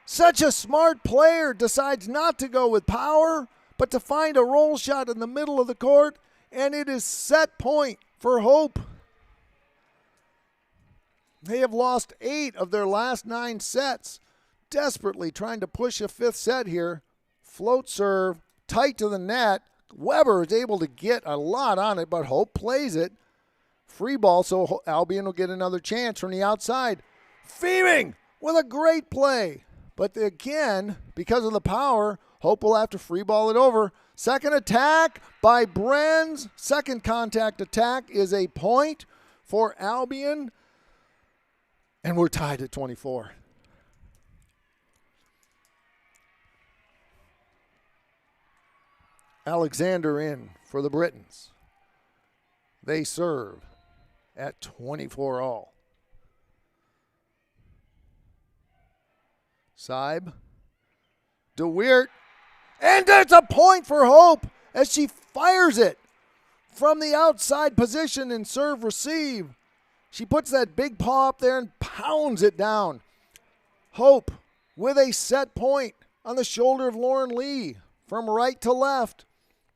such a smart player, decides not to go with power, but to find a roll shot in the middle of the court, and it is set point for Hope. They have lost 8 of their last 9 sets, desperately trying to push a 5th set here. Float serve, tight to the net. Weber is able to get a lot on it, but Hope plays it. Free ball, so Albion will get another chance from the outside. Fiebing with a great play. But again, because of the power, Hope will have to free ball it over. Second attack by Brenz. Second contact attack is a point for Albion. And we're tied at 24. Alexander in for the Britons. They serve at 24 all. Seib. DeWeert. And it's a point for Hope as she fires it from the outside position in serve receive. She puts that big paw up there and pounds it down. Hope with a set point on the shoulder of Lauren Lee from right to left.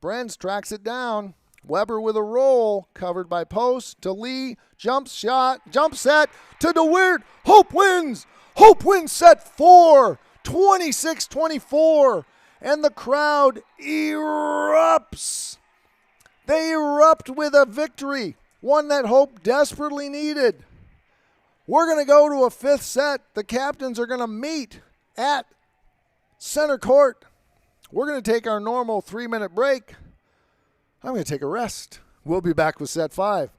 Brenz tracks it down. Weber with a roll, covered by post to Lee. Jump shot, jump set to DeWeert. Hope wins. Hope wins set 4, 26-24. And the crowd erupts. They erupt with a victory, one that Hope desperately needed. We're going to go to a fifth set. The captains are going to meet at center court. We're going to take our normal 3-minute break. I'm going to take a rest. We'll be back with set 5.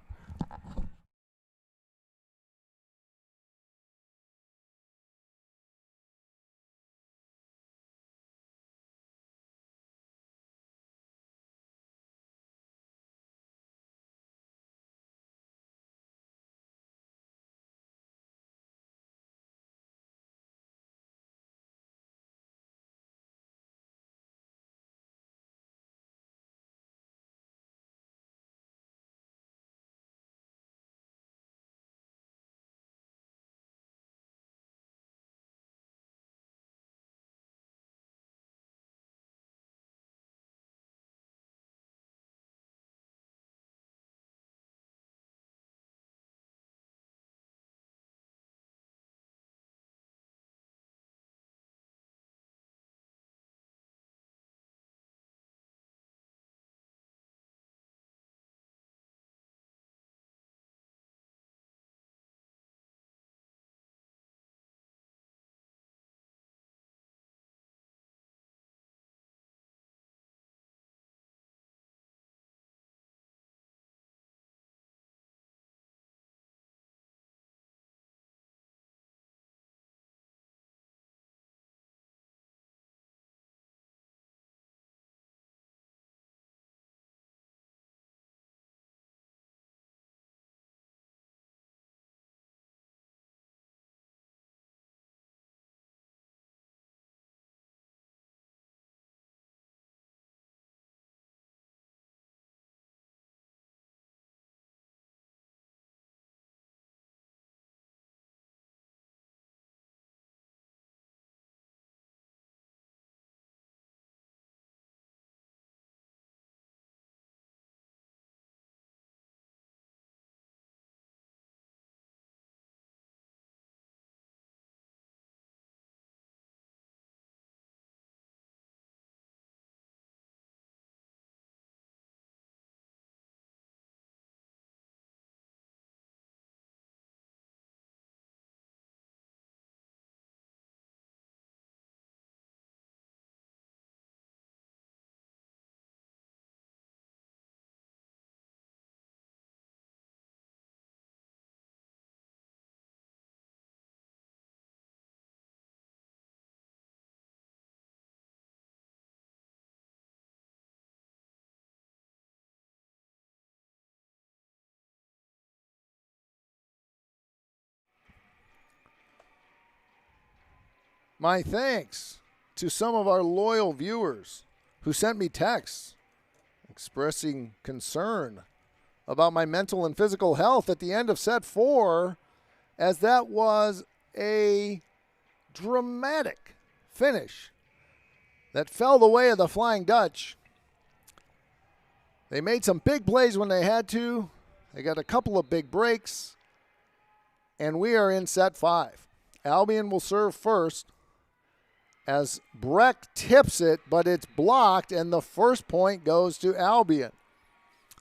My thanks to some of our loyal viewers who sent me texts expressing concern about my mental and physical health at the end of set 4, as that was a dramatic finish that fell the way of the Flying Dutch. They made some big plays when they had to. They got a couple of big breaks, and we are in set 5. Albion will serve first as Breck tips it, but it's blocked, and the first point goes to Albion.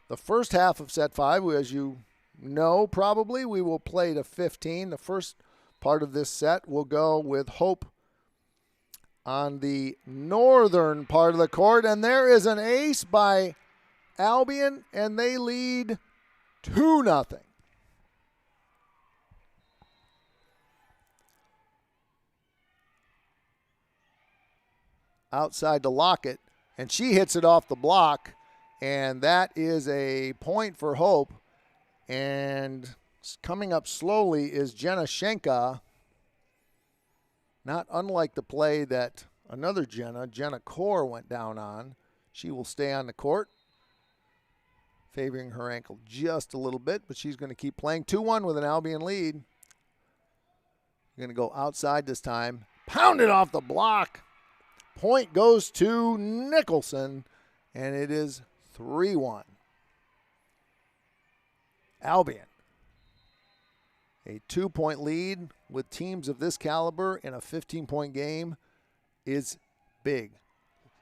The first half of set 5, as you know probably, we will play to 15. The first part of this set will go with Hope on the northern part of the court, and there is an ace by Albion, and they lead 2-0. Outside to Lockett, and she hits it off the block, and that is a point for Hope. And coming up slowly is Jenna Schenka, not unlike the play that another Jenna Core went down on. She will stay on the court, favoring her ankle just a little bit, but she's going to keep playing. 2-1 with an Albion lead. Going to go outside this time. Pounded off the block. Point goes to Nicholson, and it is 3-1. Albion. A 2-point lead with teams of this caliber in a 15-point game is big.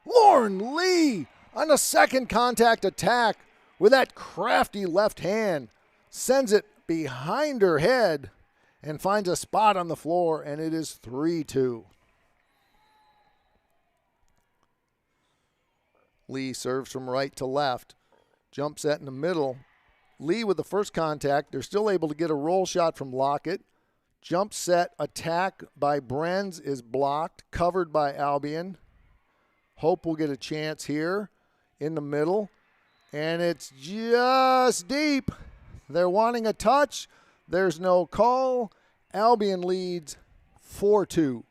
Lauren Lee on a second contact attack with that crafty left hand. Sends it behind her head and finds a spot on the floor, and it is 3-2. Lee serves from right to left. Jump set in the middle. Lee with the first contact. They're still able to get a roll shot from Lockett. Jump set attack by Brenz is blocked, covered by Albion. Hope will get a chance here in the middle. And it's just deep. They're wanting a touch. There's no call. Albion leads 4-2.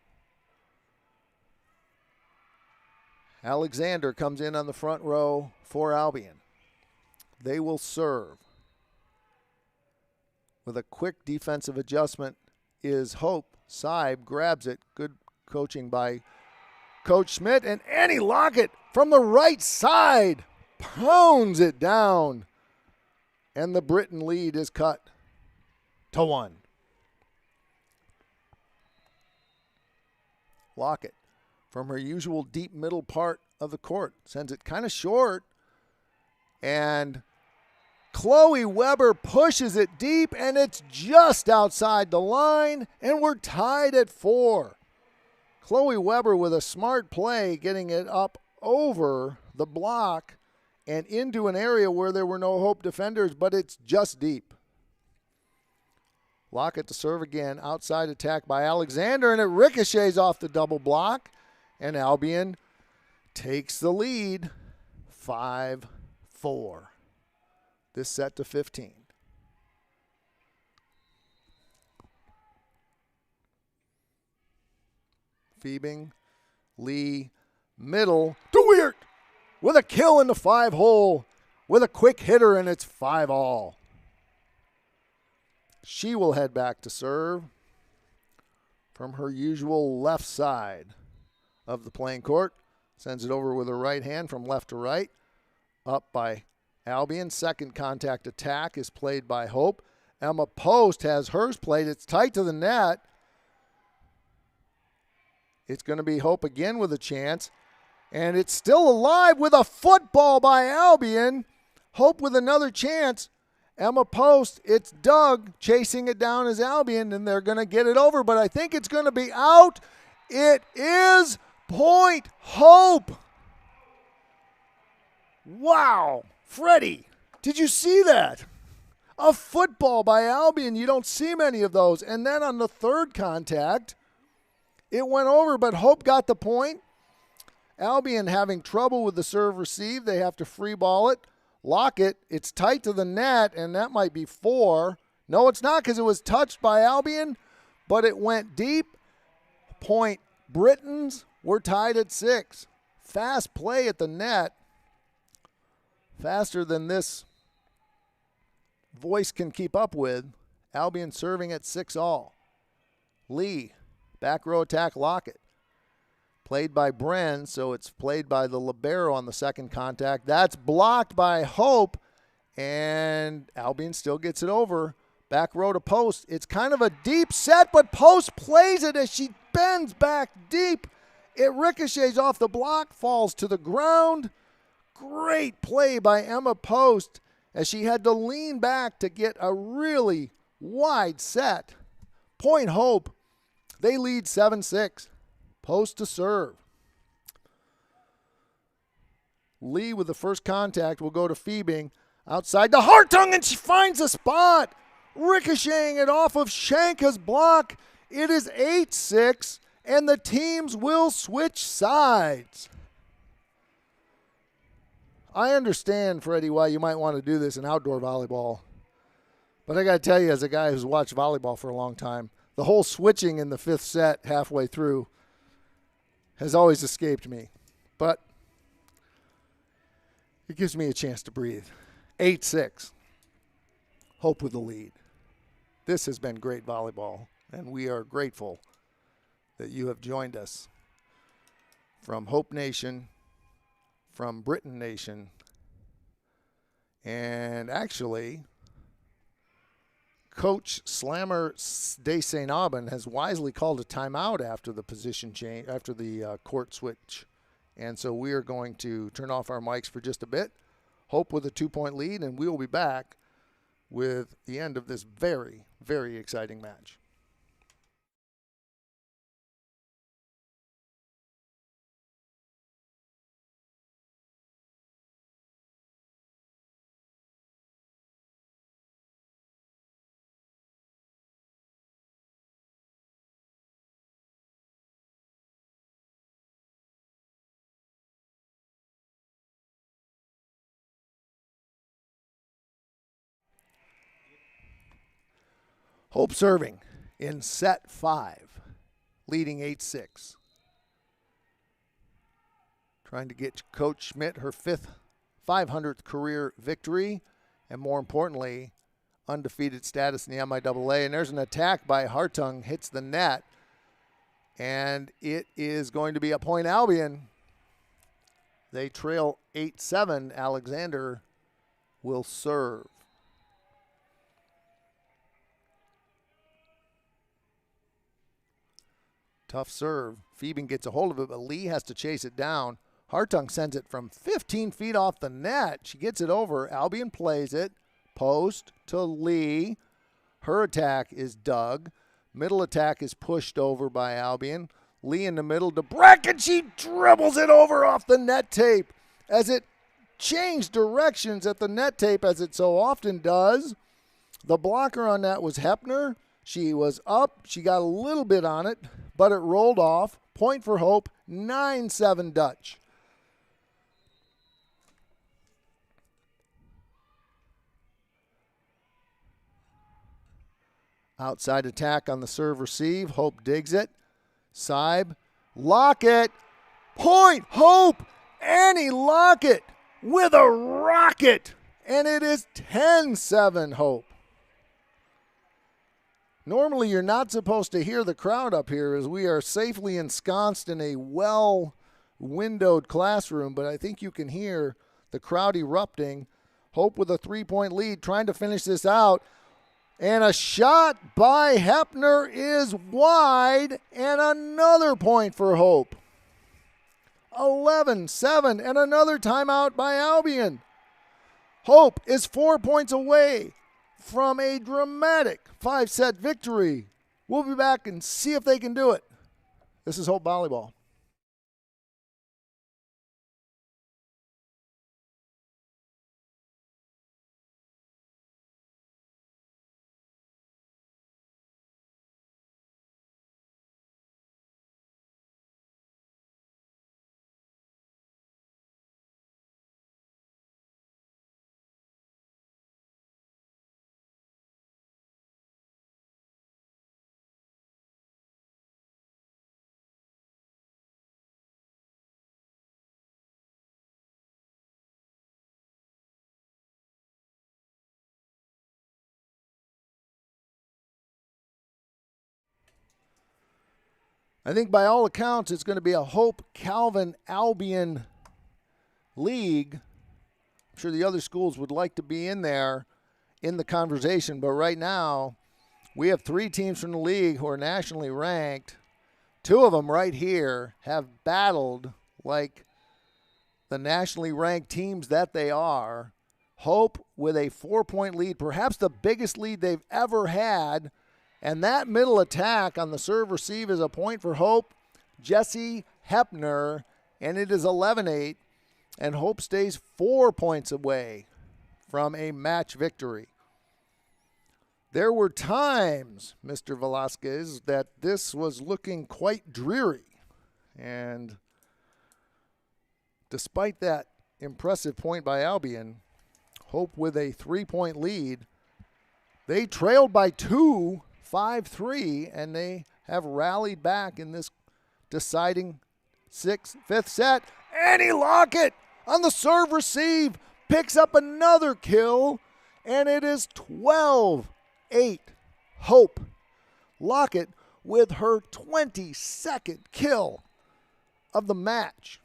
Alexander comes in on the front row for Albion. They will serve. With a quick defensive adjustment is Hope. Seib grabs it. Good coaching by Coach Schmidt. And Annie Lockett from the right side pounds it down. And the Britain lead is cut to 1. Lockett from her usual deep middle part of the court sends it kind of short. And Chloe Weber pushes it deep, and it's just outside the line, and we're tied at 4. Chloe Weber with a smart play, getting it up over the block and into an area where there were no Hope defenders, but it's just deep. Lockett to serve again, outside attack by Alexander, and it ricochets off the double block, and Albion takes the lead, 5-4. This set to 15. Fiebing, Lee, middle, to Weird with a kill in the 5-hole with a quick hitter, and it's 5-all. She will head back to serve from her usual left side of the playing court. Sends it over with her right hand from left to right. Up by Albion. Second contact attack is played by Hope. Emma Post has hers played. It's tight to the net. It's going to be Hope again with a chance. And it's still alive with a football by Albion. Hope with another chance. Emma Post, it's Doug chasing it down as Albion, and they're going to get it over, but I think it's going to be out. It is point Hope. Wow. Freddie, did you see that? A football by Albion. You don't see many of those. And then on the third contact, it went over, but Hope got the point. Albion having trouble with the serve receive. They have to free ball it. Lockett, it's tight to the net, and that might be 4. No, it's not, because it was touched by Albion, but it went deep. Point Britons. We're tied at 6. Fast play at the net. Faster than this voice can keep up with. Albion serving at 6-all. Lee, back row attack, Lockett. Played by Bren, so it's played by the libero on the second contact. That's blocked by Hope, and Albion still gets it over. Back row to Post. It's kind of a deep set, but Post plays it as she bends back deep. It ricochets off the block, falls to the ground. Great play by Emma Post as she had to lean back to get a really wide set. Point Hope. They lead 7-6. Post to serve. Lee with the first contact will go to Fiebing. Outside to Hartung, and she finds a spot. Ricocheting it off of Schenka's block. It is 8-6, and the teams will switch sides. I understand, Freddie, why you might want to do this in outdoor volleyball. But I got to tell you, as a guy who's watched volleyball for a long time, the whole switching in the fifth set halfway through has always escaped me. But it gives me a chance to breathe. 8-6. Hope with the lead. This has been great volleyball, and we are grateful that you have joined us from Hope Nation, from Britain Nation, and actually, Coach Slammer de St. Aubin has wisely called a timeout after the position change, after the court switch. And so we are going to turn off our mics for just a bit, Hope with a 2-point lead, and we will be back with the end of this very, very exciting match. Hope serving in set 5, leading 8-6. Trying to get Coach Schmidt her 500th career victory, and more importantly, undefeated status in the MIAA. And there's an attack by Hartung, hits the net, and it is going to be a point Albion. They trail 8-7. Alexander will serve. Tough serve. Phoeben gets a hold of it, but Lee has to chase it down. Hartung sends it from 15 feet off the net. She gets it over. Albion plays it. Post to Lee. Her attack is dug. Middle attack is pushed over by Albion. Lee in the middle to Breck, and she dribbles it over off the net tape as it changed directions at the net tape, as it so often does. The blocker on that was Hepner. She was up. She got a little bit on it, but it rolled off. Point for Hope, 9-7 Dutch. Outside attack on the serve receive. Hope digs it. Seib. Lockett. Point. Hope. Annie Lockett with a rocket. And it is 10-7 Hope. Normally you're not supposed to hear the crowd up here as we are safely ensconced in a well-windowed classroom, but I think you can hear the crowd erupting. Hope with a 3-point lead, trying to finish this out. And a shot by Hepner is wide, and another point for Hope. 11-7, and another timeout by Albion. Hope is 4 points away from a dramatic 5-set victory. We'll be back and see if they can do it. This is Hope Volleyball. I think by all accounts it's going to be a Hope Calvin Albion league. I'm sure the other schools would like to be in there in the conversation, but right now we have 3 teams from the league who are nationally ranked. 2 of them right here have battled like the nationally ranked teams that they are. Hope with a 4-point lead, perhaps the biggest lead they've ever had. And that middle attack on the serve receive is a point for Hope. Jesse Hepner, and it is 11-8. And Hope stays 4 points away from a match victory. There were times, Mr. Velasquez, that this was looking quite dreary. And despite that impressive point by Albion. Hope with a 3-point lead. They trailed by 2, 5-3, and they have rallied back in this deciding fifth set. Annie Lockett on the serve receive picks up another kill, and it is 12-8. Hope. Lockett with her 22nd kill of the match.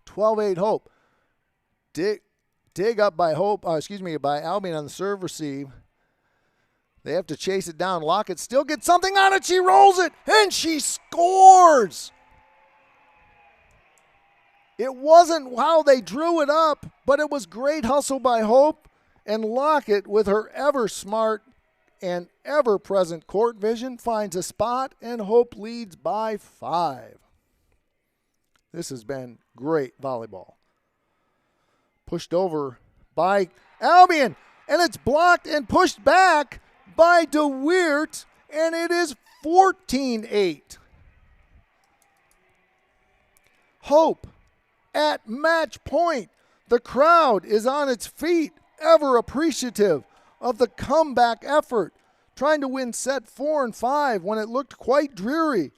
12-8 Hope. Dig up by by Albion on the serve receive. They have to chase it down. Lockett still gets something on it. She rolls it, and she scores. It wasn't how they drew it up, but it was great hustle by Hope. And Lockett, with her ever-smart and ever-present court vision, finds a spot, and Hope leads by 5. This has been great volleyball. Pushed over by Albion, and it's blocked and pushed back by DeWeert, and it is 14-8. Hope at match point. The crowd is on its feet, ever appreciative of the comeback effort, trying to win set 4 and 5 when it looked quite dreary.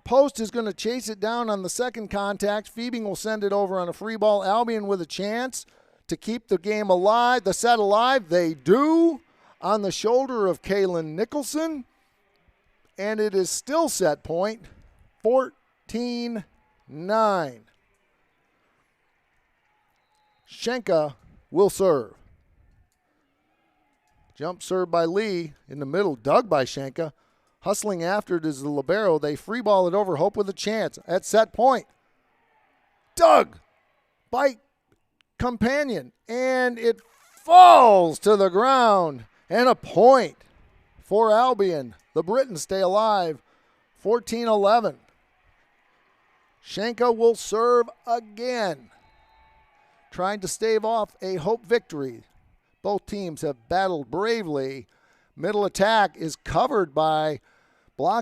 Post is going to chase it down on the second contact. Fiebing will send it over on a free ball. Albion with a chance to keep the game alive, the set alive. They do on the shoulder of Kaylin Nicholson. And it is still set point, 14-9. Schenka will serve. Jump serve by Lee in the middle, dug by Schenka. Hustling after it is the libero. They free ball it over. Hope with a chance at set point. Dug by Companion, and it falls to the ground. And a point for Albion. The Britons stay alive, 14-11. Schenka will serve again, trying to stave off a Hope victory. Both teams have battled bravely. Middle attack is blocked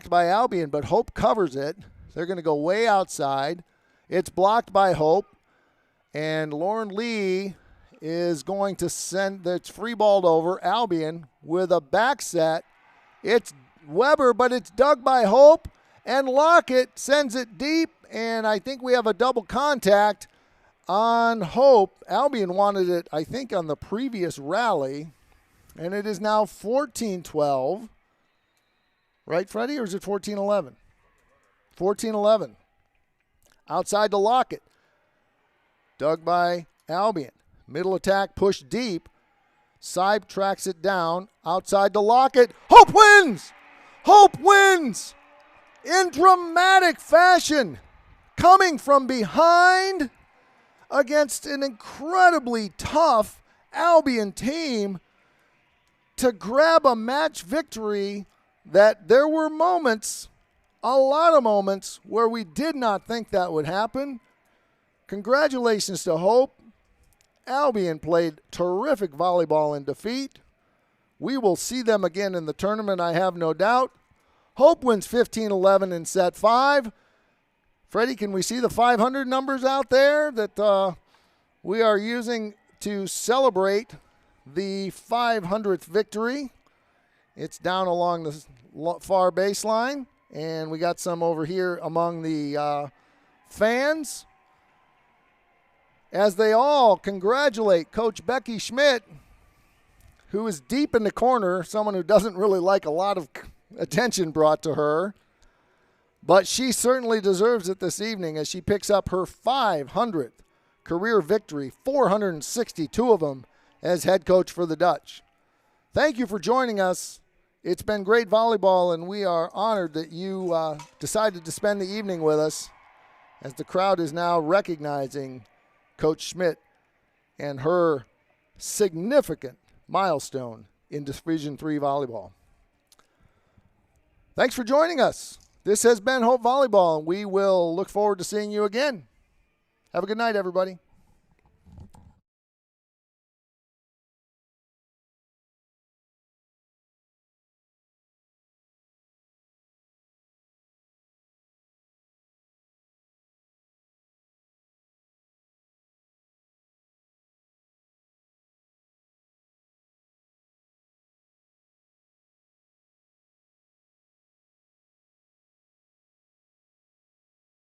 by Albion, but Hope covers it. They're going to go way outside. It's blocked by Hope, and Lauren Lee is going to send that's free balled over. Albion with a back set. It's Weber, but it's dug by Hope, and Lockett sends it deep, and I think we have a double contact on Hope. Albion wanted it, I think, on the previous rally, and it is now 14-12. Right, Freddie, or is it 14-11? 14-11. Outside to Lockett. Dug by Albion. Middle attack pushed deep. Seib tracks it down. Outside to Lockett. Hope wins! Hope wins! In dramatic fashion. Coming from behind against an incredibly tough Albion team to grab a match victory that there were moments, a lot of moments, where we did not think that would happen. Congratulations to Hope. Albion played terrific volleyball in defeat. We will see them again in the tournament, I have no doubt. Hope wins 15-11 in set 5. Freddie, can we see the 500 numbers out there that we are using to celebrate the 500th victory? It's down along the far baseline, and we got some over here among the fans as they all congratulate Coach Becky Schmidt, who is deep in the corner, someone who doesn't really like a lot of attention brought to her. But she certainly deserves it this evening as she picks up her 500th career victory, 462 of them as head coach for the Dutch. Thank you for joining us. It's been great volleyball, and we are honored that you decided to spend the evening with us as the crowd is now recognizing Coach Schmidt and her significant milestone in Division III volleyball. Thanks for joining us. This has been Hope Volleyball, and we will look forward to seeing you again. Have a good night, everybody.